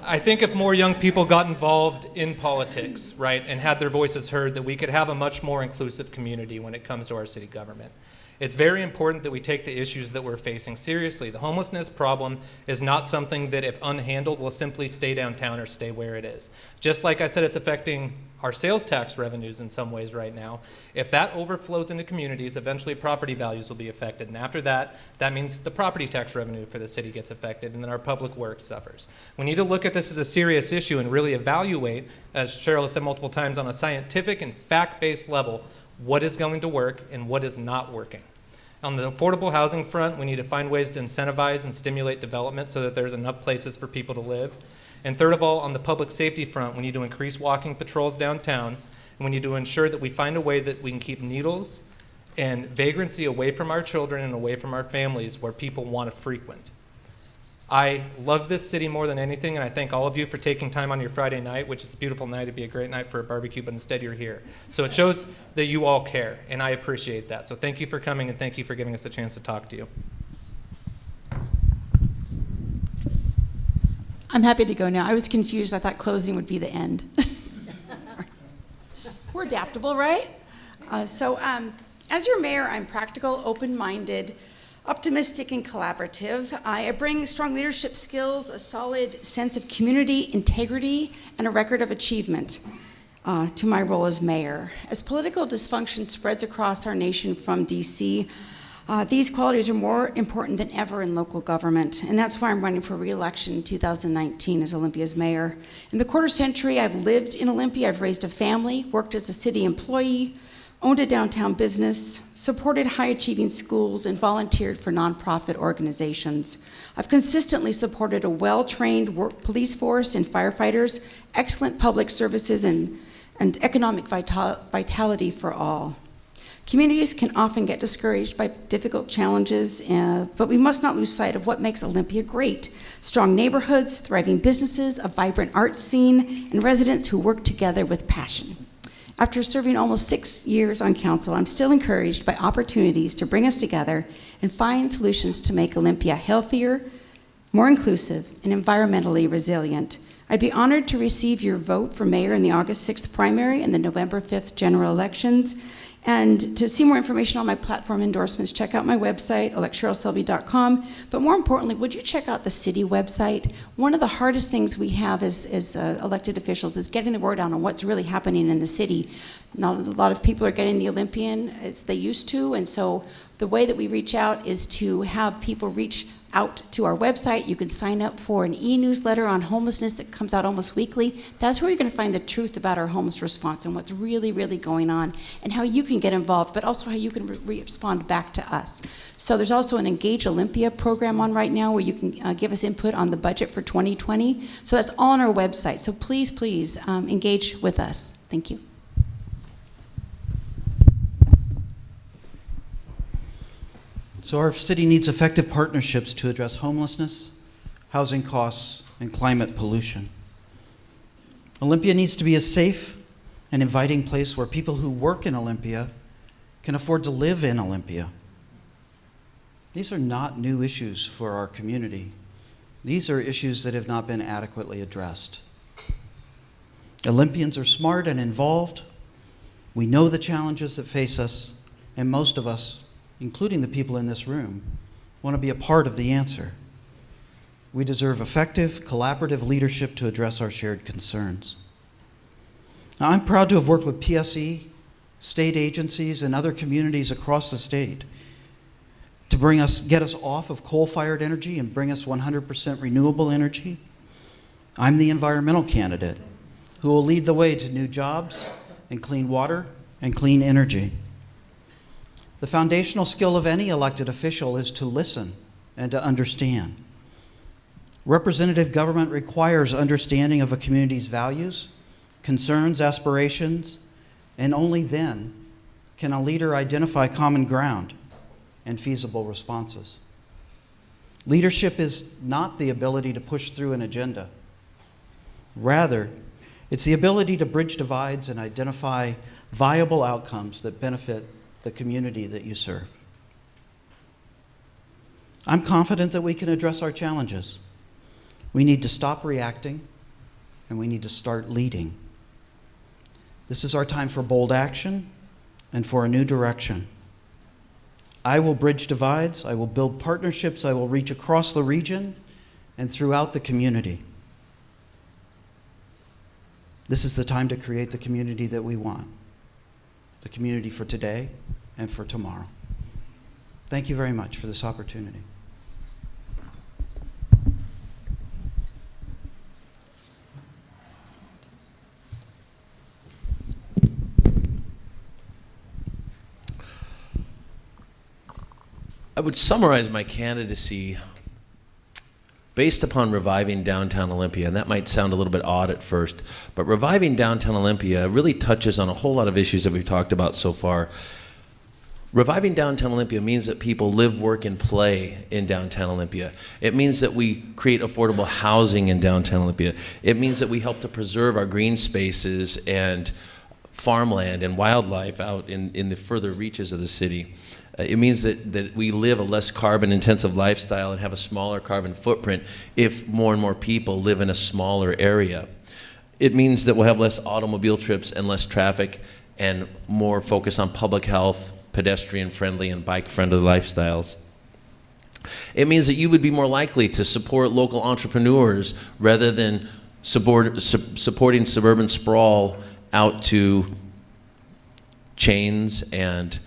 I think if more young people got involved in politics, right, and had their voices heard, that we could have a much more inclusive community when it comes to our city government. It's very important that we take the issues that we're facing seriously. The homelessness problem is not something that, if unhandled, will simply stay downtown or stay where it is. Just like I said, it's affecting our sales tax revenues in some ways right now. If that overflows into communities, eventually property values will be affected. And after that, that means the property tax revenue for the city gets affected, and then our public works suffers. We need to look at this as a serious issue and really evaluate, as Cheryl has said multiple times, on a scientific and fact-based level, what is going to work and what is not working. On the affordable housing front, we need to find ways to incentivize and stimulate development so that there's enough places for people to live. And third of all, on the public safety front, we need to increase walking patrols downtown, and we need to ensure that we find a way that we can keep needles and vagrancy away from our children and away from our families where people want to frequent. I love this city more than anything, and I thank all of you for taking time on your Friday night, which is a beautiful night. It'd be a great night for a barbecue, but instead you're here. So it shows that you all care, and I appreciate that. So thank you for coming, and thank you for giving us a chance to talk to you. I'm happy to go now. I was confused. I thought closing would be the end. We're adaptable, right? As your mayor, I'm practical, open-minded, optimistic, and collaborative. I bring strong leadership skills, a solid sense of community, integrity, and a record of achievement to my role as mayor. As political dysfunction spreads across our nation from DC, these qualities are more important than ever in local government, and that's why I'm running for re-election in 2019 as Olympia's mayor. In the quarter century I've lived in Olympia, I've raised a family, worked as a city employee, owned a downtown business, supported high-achieving schools, and volunteered for nonprofit organizations. I've consistently supported a well-trained police force and firefighters, excellent public services, and economic vitality for all. Communities can often get discouraged by difficult challenges, but we must not lose sight of what makes Olympia great. Strong neighborhoods, thriving businesses, a vibrant arts scene, and residents who work together with passion. After serving almost 6 years on council, I'm still encouraged by opportunities to bring us together and find solutions to make Olympia healthier, more inclusive, and environmentally resilient. I'd be honored to receive your vote for mayor in the August 6th primary and the November 5th general elections. And to see more information on my platform endorsements, check out my website, electcherylselby.com. But more importantly, would you check out the city website? One of the hardest things we have as elected officials is getting the word out on what's really happening in the city. Not a lot of people are getting the Olympian as they used to, and so the way that we reach out is to have people reach out to our website. You can sign up for an e-newsletter on homelessness that comes out almost weekly. That's where you're going to find the truth about our homeless response and what's really, really going on and how you can get involved, but also how you can respond back to us. So there's also an Engage Olympia program on right now where you can give us input on the budget for 2020. So that's all on our website. So please, please engage with us. Thank you. So our city needs effective partnerships to address homelessness, housing costs, and climate pollution. Olympia needs to be a safe and inviting place where people who work in Olympia can afford to live in Olympia. These are not new issues for our community. These are issues that have not been adequately addressed. Olympians are smart and involved. We know the challenges that face us, and most of us, including the people in this room, want to be a part of the answer. We deserve effective, collaborative leadership to address our shared concerns. Now, I'm proud to have worked with PSE, state agencies, and other communities across the state to get us off of coal-fired energy and bring us 100% renewable energy. I'm the environmental candidate who will lead the way to new jobs and clean water and clean energy. The foundational skill of any elected official is to listen and to understand. Representative government requires understanding of a community's values, concerns, aspirations, and only then can a leader identify common ground and feasible responses. Leadership is not the ability to push through an agenda. Rather, it's the ability to bridge divides and identify viable outcomes that benefit the community that you serve. I'm confident that we can address our challenges. We need to stop reacting, and we need to start leading. This is our time for bold action and for a new direction. I will bridge divides, I will build partnerships, I will reach across the region and throughout the community. This is the time to create the community that we want, the community for today and for tomorrow. Thank you very much for this opportunity. I would summarize my candidacy based upon reviving downtown Olympia, and that might sound a little bit odd at first, but reviving downtown Olympia really touches on a whole lot of issues that we've talked about so far. Reviving downtown Olympia means that people live, work, and play in downtown Olympia. It means that we create affordable housing in downtown Olympia. It means that we help to preserve our green spaces and farmland and wildlife out in the further reaches of the city. It means that we live a less carbon-intensive lifestyle and have a smaller carbon footprint if more and more people live in a smaller area. It means that we'll have less automobile trips and less traffic and more focus on public health, pedestrian-friendly and bike-friendly lifestyles. It means that you would be more likely to support local entrepreneurs rather than supporting suburban sprawl out to chains and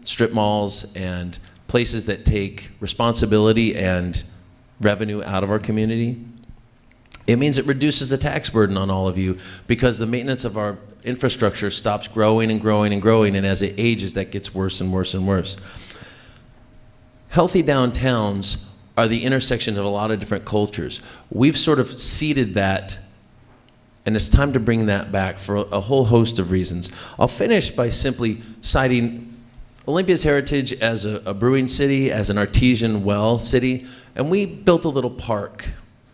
strip malls and places that take responsibility and revenue out of our community. It means it reduces the tax burden on all of you because the maintenance of our infrastructure stops growing and growing and growing, and as it ages, that gets worse and worse and worse. Healthy downtowns are the intersection of a lot of different cultures. We've sort of seeded that, and it's time to bring that back for a whole host of reasons. I'll finish by simply citing Olympia's heritage as a brewing city, as an artesian well city, and we built a little park.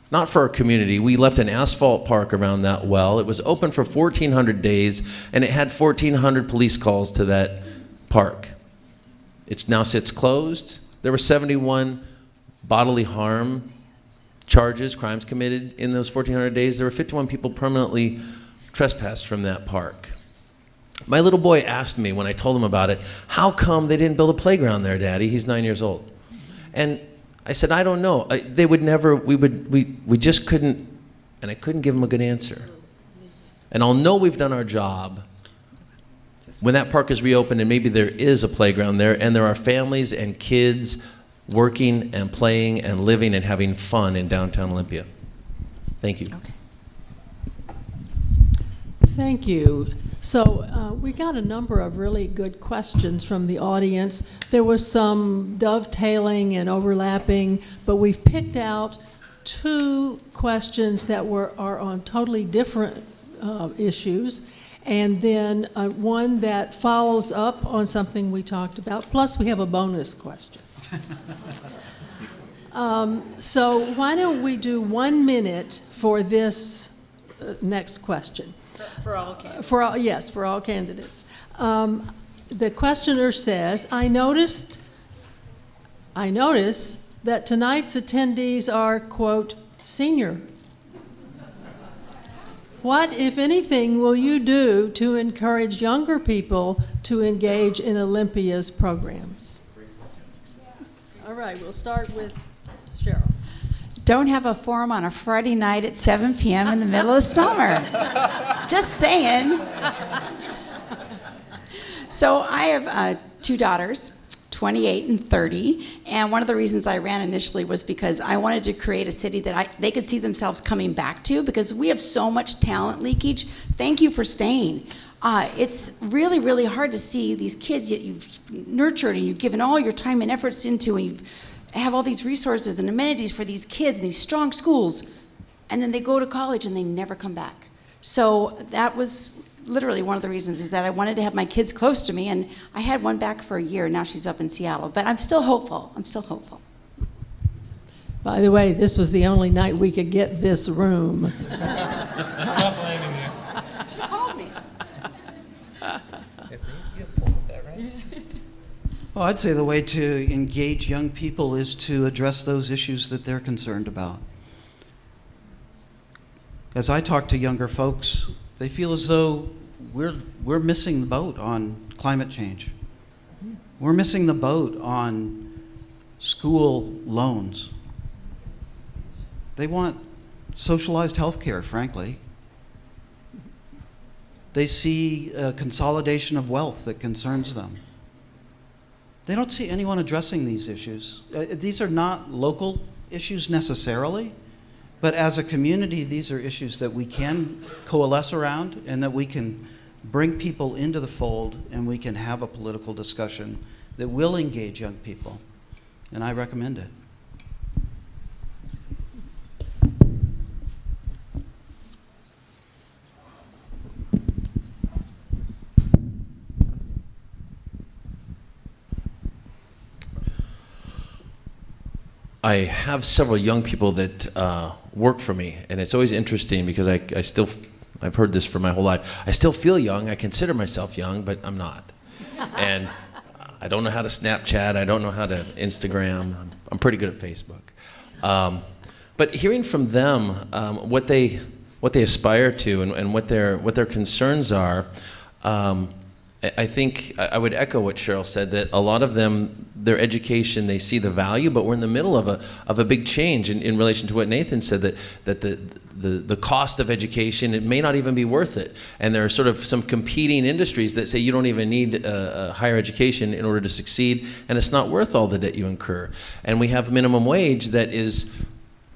Not for our community. We left an asphalt park around that well. It was open for 1,400 days, and it had 1,400 police calls to that park. It now sits closed. There were 71 bodily harm charges, crimes committed in those 1,400 days. There were 51 people permanently trespassed from that park. My little boy asked me when I told him about it, how come they didn't build a playground there, Daddy? He's 9 years old. And I said, I don't know. They would never, we just couldn't, and I couldn't give him a good answer. And I'll know we've done our job when that park is reopened and maybe there is a playground there and there are families and kids working and playing and living and having fun in downtown Olympia. Thank you. Okay. Thank you. So we got a number of really good questions from the audience. There was some dovetailing and overlapping, but we've picked out two questions that are on totally different issues, and then one that follows up on something we talked about, plus we have a bonus question. So why don't we do 1 minute for this next question? For all candidates. Yes, for all candidates. The questioner says, I notice that tonight's attendees are, quote, senior. What, if anything, will you do to encourage younger people to engage in Olympia's programs? All right, we'll start with Cheryl. Don't have a forum on a Friday night at 7 p.m. in the middle of summer. Just saying. So I have two daughters, 28 and 30. And one of the reasons I ran initially was because I wanted to create a city that they could see themselves coming back to, because we have so much talent leakage. Thank you for staying. It's really, really hard to see these kids that you've nurtured and you've given all your time and efforts into, and you have all these resources and amenities for these kids and these strong schools, and then they go to college and they never come back. So that was literally one of the reasons, is that I wanted to have my kids close to me, and I had one back for a year. Now she's up in Seattle, but I'm still hopeful. I'm still hopeful. By the way, this was the only night we could get this room. I'm not blaming you. She called me. Well, I'd say the way to engage young people is to address those issues that they're concerned about. As I talk to younger folks, they feel as though we're missing the boat on climate change. We're missing the boat on school loans. They want socialized health care, frankly. They see a consolidation of wealth that concerns them. They don't see anyone addressing these issues. These are not local issues necessarily, but as a community, these are issues that we can coalesce around and that we can bring people into the fold, and we can have a political discussion that will engage young people. And I recommend it. I have several young people that work for me, and it's always interesting because I've heard this for my whole life. I still feel young. I consider myself young, but I'm not. And I don't know how to Snapchat. I don't know how to Instagram. I'm pretty good at Facebook. But hearing from them what they aspire to and what their concerns are, I think I would echo what Cheryl said, that a lot of them, their education, they see the value, but we're in the middle of a big change in relation to what Nathan said, that the cost of education, it may not even be worth it. And there are sort of some competing industries that say you don't even need a higher education in order to succeed, and it's not worth all the debt you incur. And we have minimum wage that is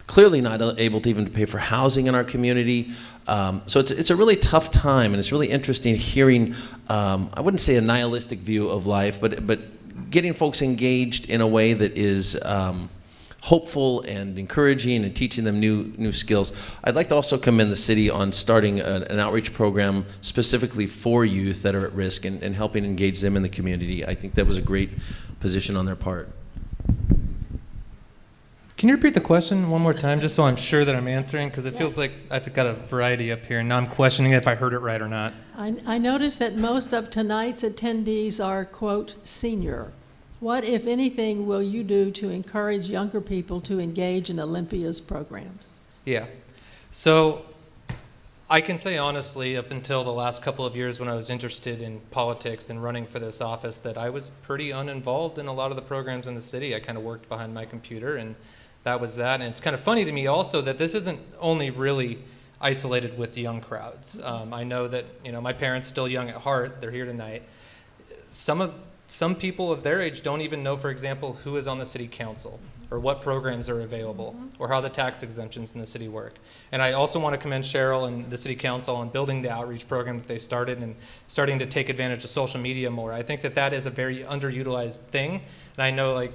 clearly not able to even pay for housing in our community. So it's a really tough time, and it's really interesting hearing, I wouldn't say a nihilistic view of life, but getting folks engaged in a way that is hopeful and encouraging and teaching them new skills. I'd like to also commend the city on starting an outreach program specifically for youth that are at risk and helping engage them in the community. I think that was a great position on their part. Can you repeat the question one more time, just so I'm sure that I'm answering? Because it feels like I've got a variety up here, and now I'm questioning if I heard it right or not. I noticed that most of tonight's attendees are, quote, senior. What, if anything, will you do to encourage younger people to engage in Olympia's programs? Yeah. So I can say honestly, up until the last couple of years when I was interested in politics and running for this office, that I was pretty uninvolved in a lot of the programs in the city. I kind of worked behind my computer, and that was that. And it's kind of funny to me also that this isn't only really isolated with young crowds. I know that, my parents still young at heart. They're here tonight. Some people of their age don't even know, for example, who is on the city council or what programs are available or how the tax exemptions in the city work. And I also want to commend Cheryl and the city council on building the outreach program that they started and starting to take advantage of social media more. I think that is a very underutilized thing. And I know, like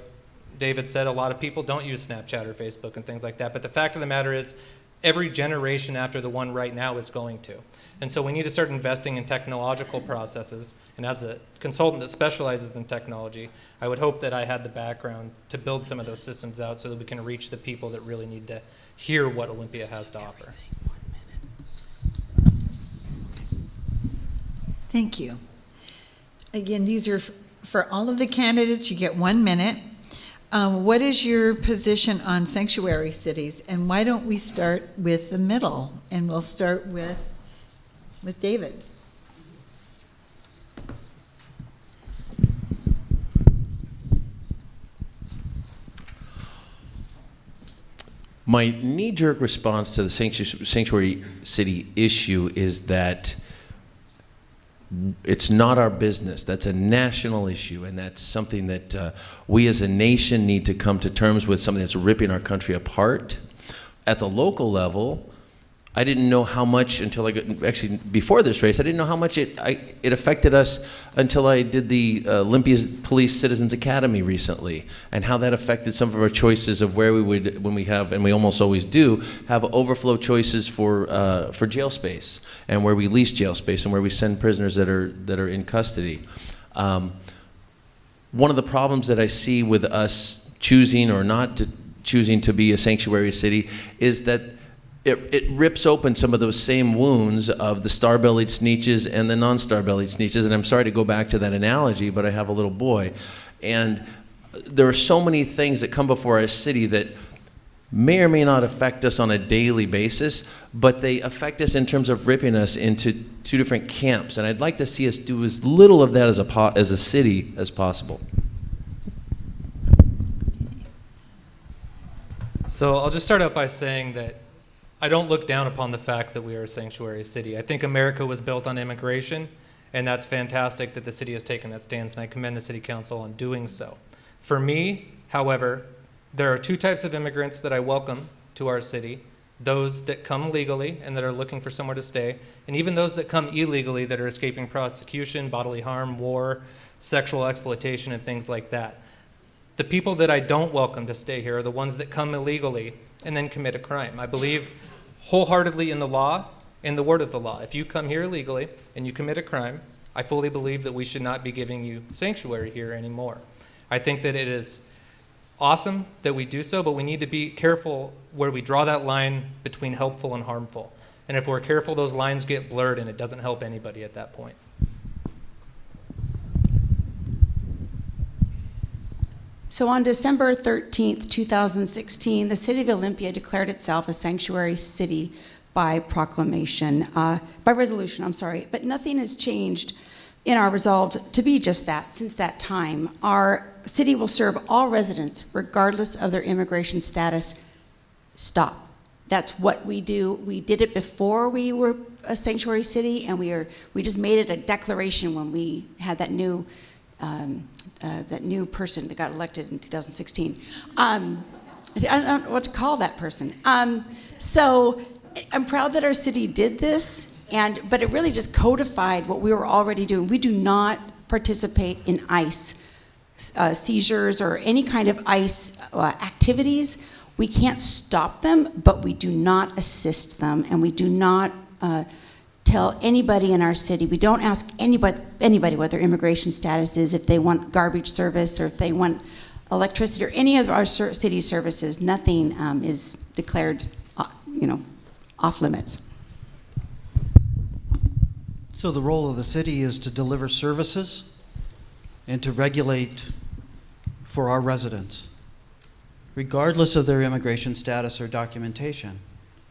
David said, a lot of people don't use Snapchat or Facebook and things like that. But the fact of the matter is, every generation after the one right now is going to. And so we need to start investing in technological processes. And as a consultant that specializes in technology, I would hope that I had the background to build some of those systems out so that we can reach the people that really need to hear what Olympia has to offer. Thank you. Again, these are for all of the candidates. You get 1 minute. What is your position on sanctuary cities? And why don't we start with the middle? And we'll start with David. My knee-jerk response to the sanctuary city issue is that it's not our business. That's a national issue, and that's something that we as a nation need to come to terms with, something that's ripping our country apart. At the local level, I didn't know how much until I got, actually before this race, I didn't know how much it affected us until I did the Olympia Police Citizens Academy recently, and how that affected some of our choices of where we would, when we have, and we almost always do, have overflow choices for jail space, and where we lease jail space, and where we send prisoners that are in custody. One of the problems that I see with us choosing or not choosing to be a sanctuary city is that it rips open some of those same wounds of the star-bellied sneetches and the non-star-bellied sneetches. And I'm sorry to go back to that analogy, but I have a little boy. And there are so many things that come before our city that may or may not affect us on a daily basis, but they affect us in terms of ripping us into two different camps. And I'd like to see us do as little of that as a city as possible. So I'll just start out by saying that I don't look down upon the fact that we are a sanctuary city. I think America was built on immigration, and that's fantastic that the city has taken that stance, and I commend the city council on doing so. For me, however, there are two types of immigrants that I welcome to our city: those that come legally and that are looking for somewhere to stay, and even those that come illegally that are escaping prosecution, bodily harm, war, sexual exploitation, and things like that. The people that I don't welcome to stay here are the ones that come illegally and then commit a crime. I believe wholeheartedly in the law, in the word of the law. If you come here illegally and you commit a crime, I fully believe that we should not be giving you sanctuary here anymore. I think that it is awesome that we do so, but we need to be careful where we draw that line between helpful and harmful. And if we're careful, those lines get blurred and it doesn't help anybody at that point. So on December 13th, 2016, the city of Olympia declared itself a sanctuary city by proclamation, by resolution, I'm sorry. But nothing has changed in our resolve to be just that since that time. Our city will serve all residents, regardless of their immigration status. Stop. That's what we do. We did it before we were a sanctuary city, and we just made it a declaration when we had that new person that got elected in 2016. I don't know what to call that person. So I'm proud that our city did this, but it really just codified what we were already doing. We do not participate in ICE seizures or any kind of ICE activities. We can't stop them, but we do not assist them, and we do not tell anybody in our city. We don't ask anybody what their immigration status is, if they want garbage service or if they want electricity or any of our city services. Nothing is declared, off limits. So the role of the city is to deliver services and to regulate for our residents, regardless of their immigration status or documentation.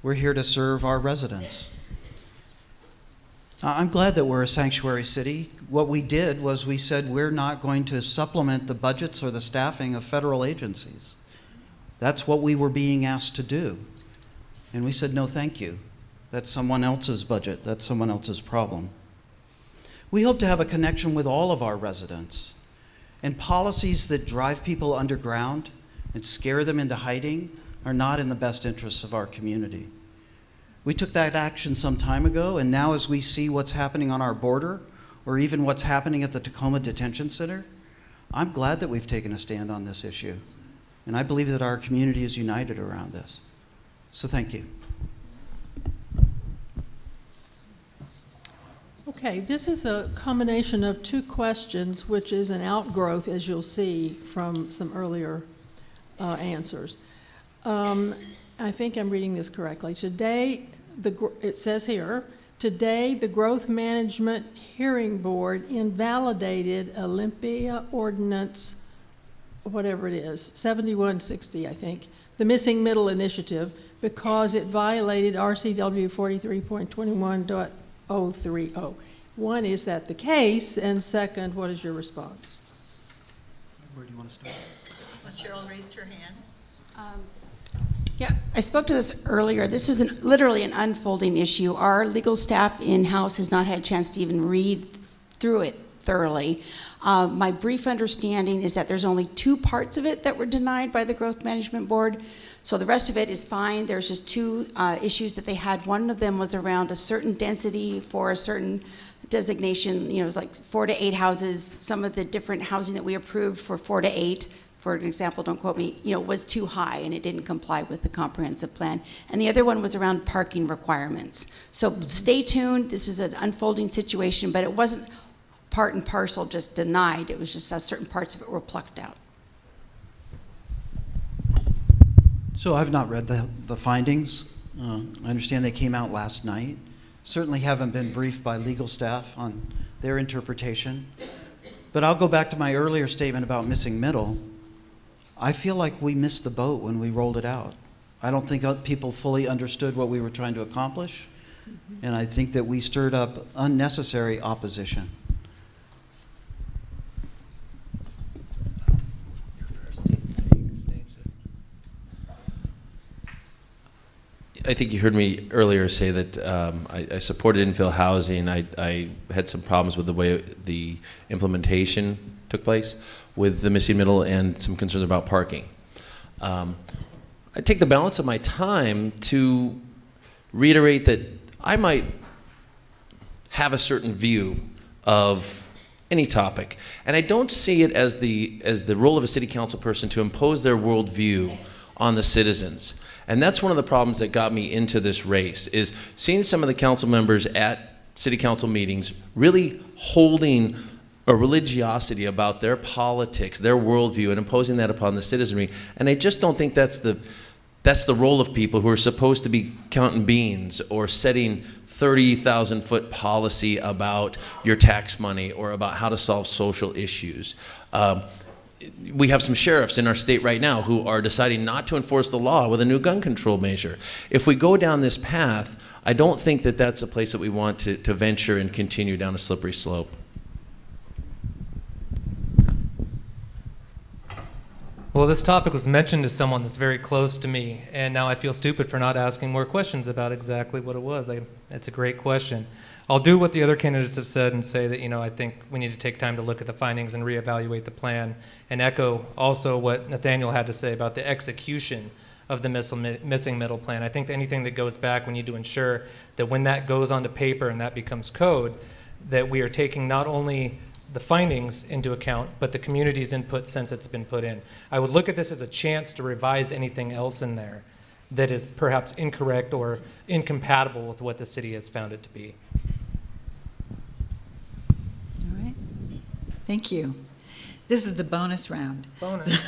We're here to serve our residents. I'm glad that we're a sanctuary city. What we did was we said we're not going to supplement the budgets or the staffing of federal agencies. That's what we were being asked to do. And we said, no, thank you. That's someone else's budget. That's someone else's problem. We hope to have a connection with all of our residents. And policies that drive people underground and scare them into hiding are not in the best interests of our community. We took that action some time ago, and now as we see what's happening on our border, or even what's happening at the Tacoma Detention Center, I'm glad that we've taken a stand on this issue. And I believe that our community is united around this. So thank you. Okay, this is a combination of two questions, which is an outgrowth, as you'll see from some earlier answers. I think I'm reading this correctly. Today, it says here, today the Growth Management Hearing Board invalidated Olympia Ordinance, whatever it is, 7160, I think, the Missing Middle Initiative, because it violated RCW 43.21.030. One, is that the case? And second, what is your response? Where do you want to start? Well, Cheryl raised her hand. Yeah, I spoke to this earlier. This is literally an unfolding issue. Our legal staff in-house has not had a chance to even read through it thoroughly. My brief understanding is that there's only 2 parts of it that were denied by the Growth Management Board. So the rest of it is fine. There's just 2 issues that they had. One of them was around a certain density for a certain designation, like 4 to 8 houses. Some of the different housing that we approved for 4 to 8, for an example, don't quote me, was too high and it didn't comply with the comprehensive plan. And the other one was around parking requirements. So stay tuned. This is an unfolding situation, but it wasn't part and parcel just denied. It was just certain parts of it were plucked out. So I've not read the findings. I understand they came out last night. Certainly haven't been briefed by legal staff on their interpretation. But I'll go back to my earlier statement about missing middle. I feel like we missed the boat when we rolled it out. I don't think people fully understood what we were trying to accomplish. And I think that we stirred up unnecessary opposition. I think you heard me earlier say that I supported infill housing. I had some problems with the way the implementation took place with the missing middle and some concerns about parking. I take the balance of my time to reiterate that I might have a certain view of any topic, and I don't see it as the role of a city council person to impose their worldview on the citizens. And that's one of the problems that got me into this race, is seeing some of the council members at city council meetings really holding a religiosity about their politics, their worldview, and imposing that upon the citizenry. And I just don't think that's the role of people who are supposed to be counting beans or setting 30,000-foot policy about your tax money or about how to solve social issues. We have some sheriffs in our state right now who are deciding not to enforce the law with a new gun control measure. If we go down this path, I don't think that that's a place that we want to venture and continue down a slippery slope. Well, this topic was mentioned to someone that's very close to me, and now I feel stupid for not asking more questions about exactly what it was. It's a great question. I'll do what the other candidates have said and say that, I think we need to take time to look at the findings and reevaluate the plan, and echo also what Nathaniel had to say about the execution of the missing middle plan. I think that anything that goes back, we need to ensure that when that goes onto paper and that becomes code, that we are taking not only the findings into account, but the community's input since it's been put in. I would look at this as a chance to revise anything else in there that is perhaps incorrect or incompatible with what the city has found it to be. All right. Thank you. This is the bonus round. Bonus.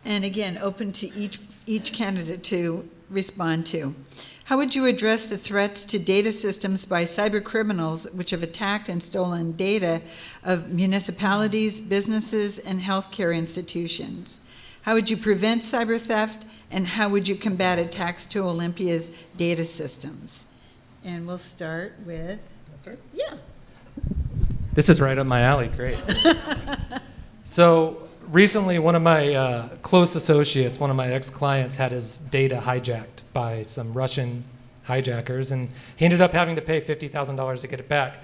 And again, open to each candidate to respond to. How would you address the threats to data systems by cyber criminals which have attacked and stolen data of municipalities, businesses, and healthcare institutions? How would you prevent cyber theft, and how would you combat attacks to Olympia's data systems? And we'll start with... Yeah. This is right up my alley. Great. So recently, one of my close associates, one of my ex-clients, had his data hijacked by some Russian hijackers, and he ended up having to pay $50,000 to get it back.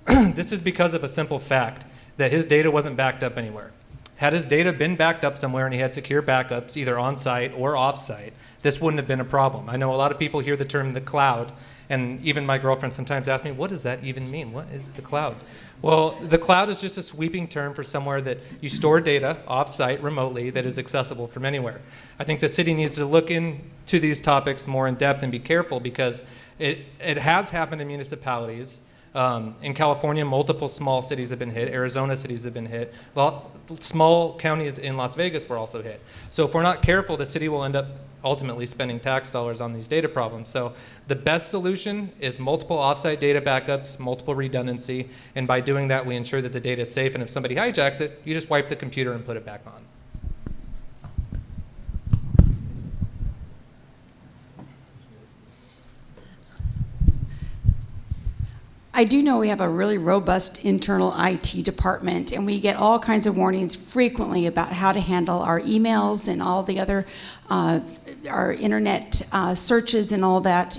This is because of a simple fact, that his data wasn't backed up anywhere. Had his data been backed up somewhere and he had secure backups, either on-site or off-site, this wouldn't have been a problem. I know a lot of people hear the term the cloud, and even my girlfriend sometimes asks me, what does that even mean? What is the cloud? Well, the cloud is just a sweeping term for somewhere that you store data off-site remotely that is accessible from anywhere. I think the city needs to look into these topics more in depth and be careful, because it has happened in municipalities. In California, multiple small cities have been hit. Arizona cities have been hit. Small counties in Las Vegas were also hit. So if we're not careful, the city will end up ultimately spending tax dollars on these data problems. So the best solution is multiple offsite data backups, multiple redundancy, and by doing that, we ensure that the data is safe, and if somebody hijacks it, you just wipe the computer and put it back on. I do know we have a really robust internal IT department, and we get all kinds of warnings frequently about how to handle our emails and all the other, our internet searches and all that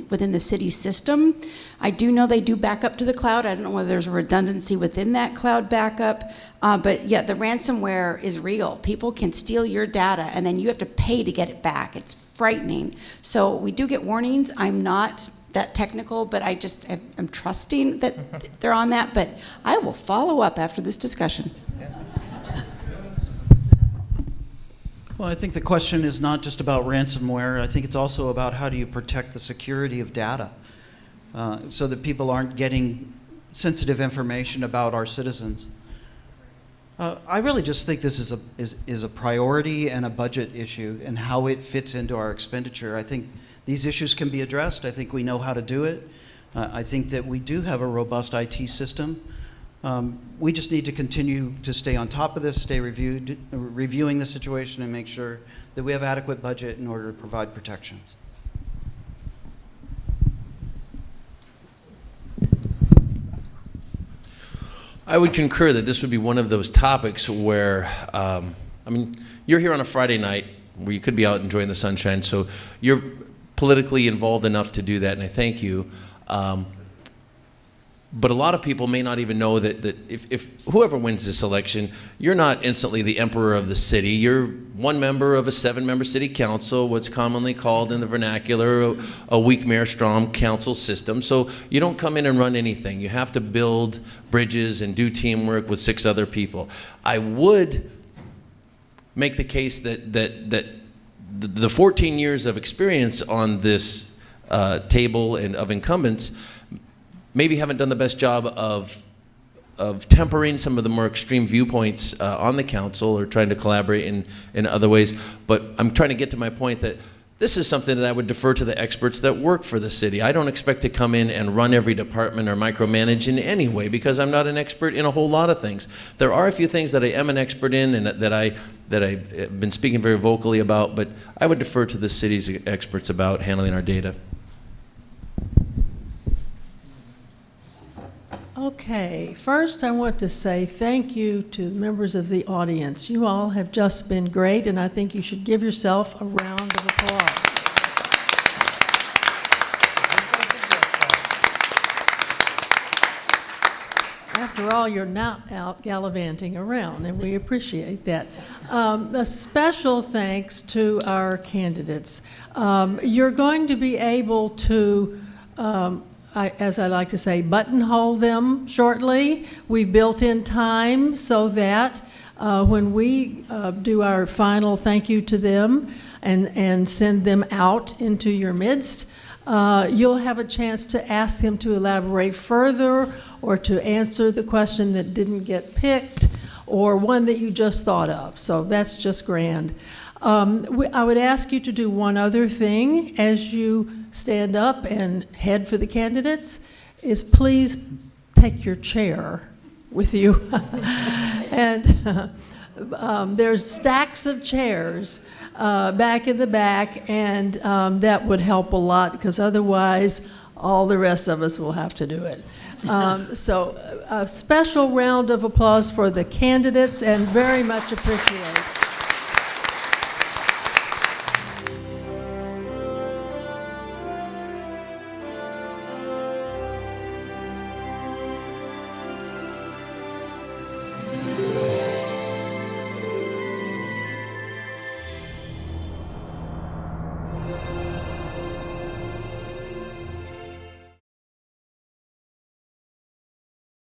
within the city system. I do know they do back up to the cloud. I don't know whether there's a redundancy within that cloud backup, but yeah, the ransomware is real. People can steal your data, and then you have to pay to get it back. It's frightening. So we do get warnings. I'm not that technical, but I'm trusting that they're on that, but I will follow up after this discussion. Well, I think the question is not just about ransomware. I think it's also about how do you protect the security of data so that people aren't getting sensitive information about our citizens. I really just think this is a priority and a budget issue and how it fits into our expenditure. I think these issues can be addressed. I think we know how to do it. I think that we do have a robust IT system. We just need to continue to stay on top of this, stay reviewing the situation, and make sure that we have adequate budget in order to provide protections. I would concur that this would be one of those topics where, I mean, you're here on a Friday night where you could be out enjoying the sunshine, so you're politically involved enough to do that, and I thank you. But a lot of people may not even know that if whoever wins this election, you're not instantly the emperor of the city. You're one member of a 7-member city council, what's commonly called in the vernacular a weak mayor, strong council system. So you don't come in and run anything. You have to build bridges and do teamwork with 6 other people. I would make the case that the 14 years of experience on this table and of incumbents maybe haven't done the best job of tempering some of the more extreme viewpoints on the council or trying to collaborate in other ways. But I'm trying to get to my point that this is something that I would defer to the experts that work for the city. I don't expect to come in and run every department or micromanage in any way because I'm not an expert in a whole lot of things. There are a few things that I am an expert in and that I've been speaking very vocally about, but I would defer to the city's experts about handling our data. Okay, first I want to say thank you to the members of the audience. You all have just been great, and I think you should give yourself a round of applause. After all, you're not out gallivanting around, and we appreciate that. A special thanks to our candidates. You're going to be able to as I like to say, buttonhole them shortly. We've built in time so that when we do our final thank you to them and send them out into your midst, you'll have a chance to ask them to elaborate further or to answer the question that didn't get picked or one that you just thought of. So that's just grand. I would ask you to do one other thing as you stand up and head for the candidates, is please take your chair with you. And there's stacks of chairs back in the back, and that would help a lot because otherwise all the rest of us will have to do it. So a special round of applause for the candidates and very much appreciated.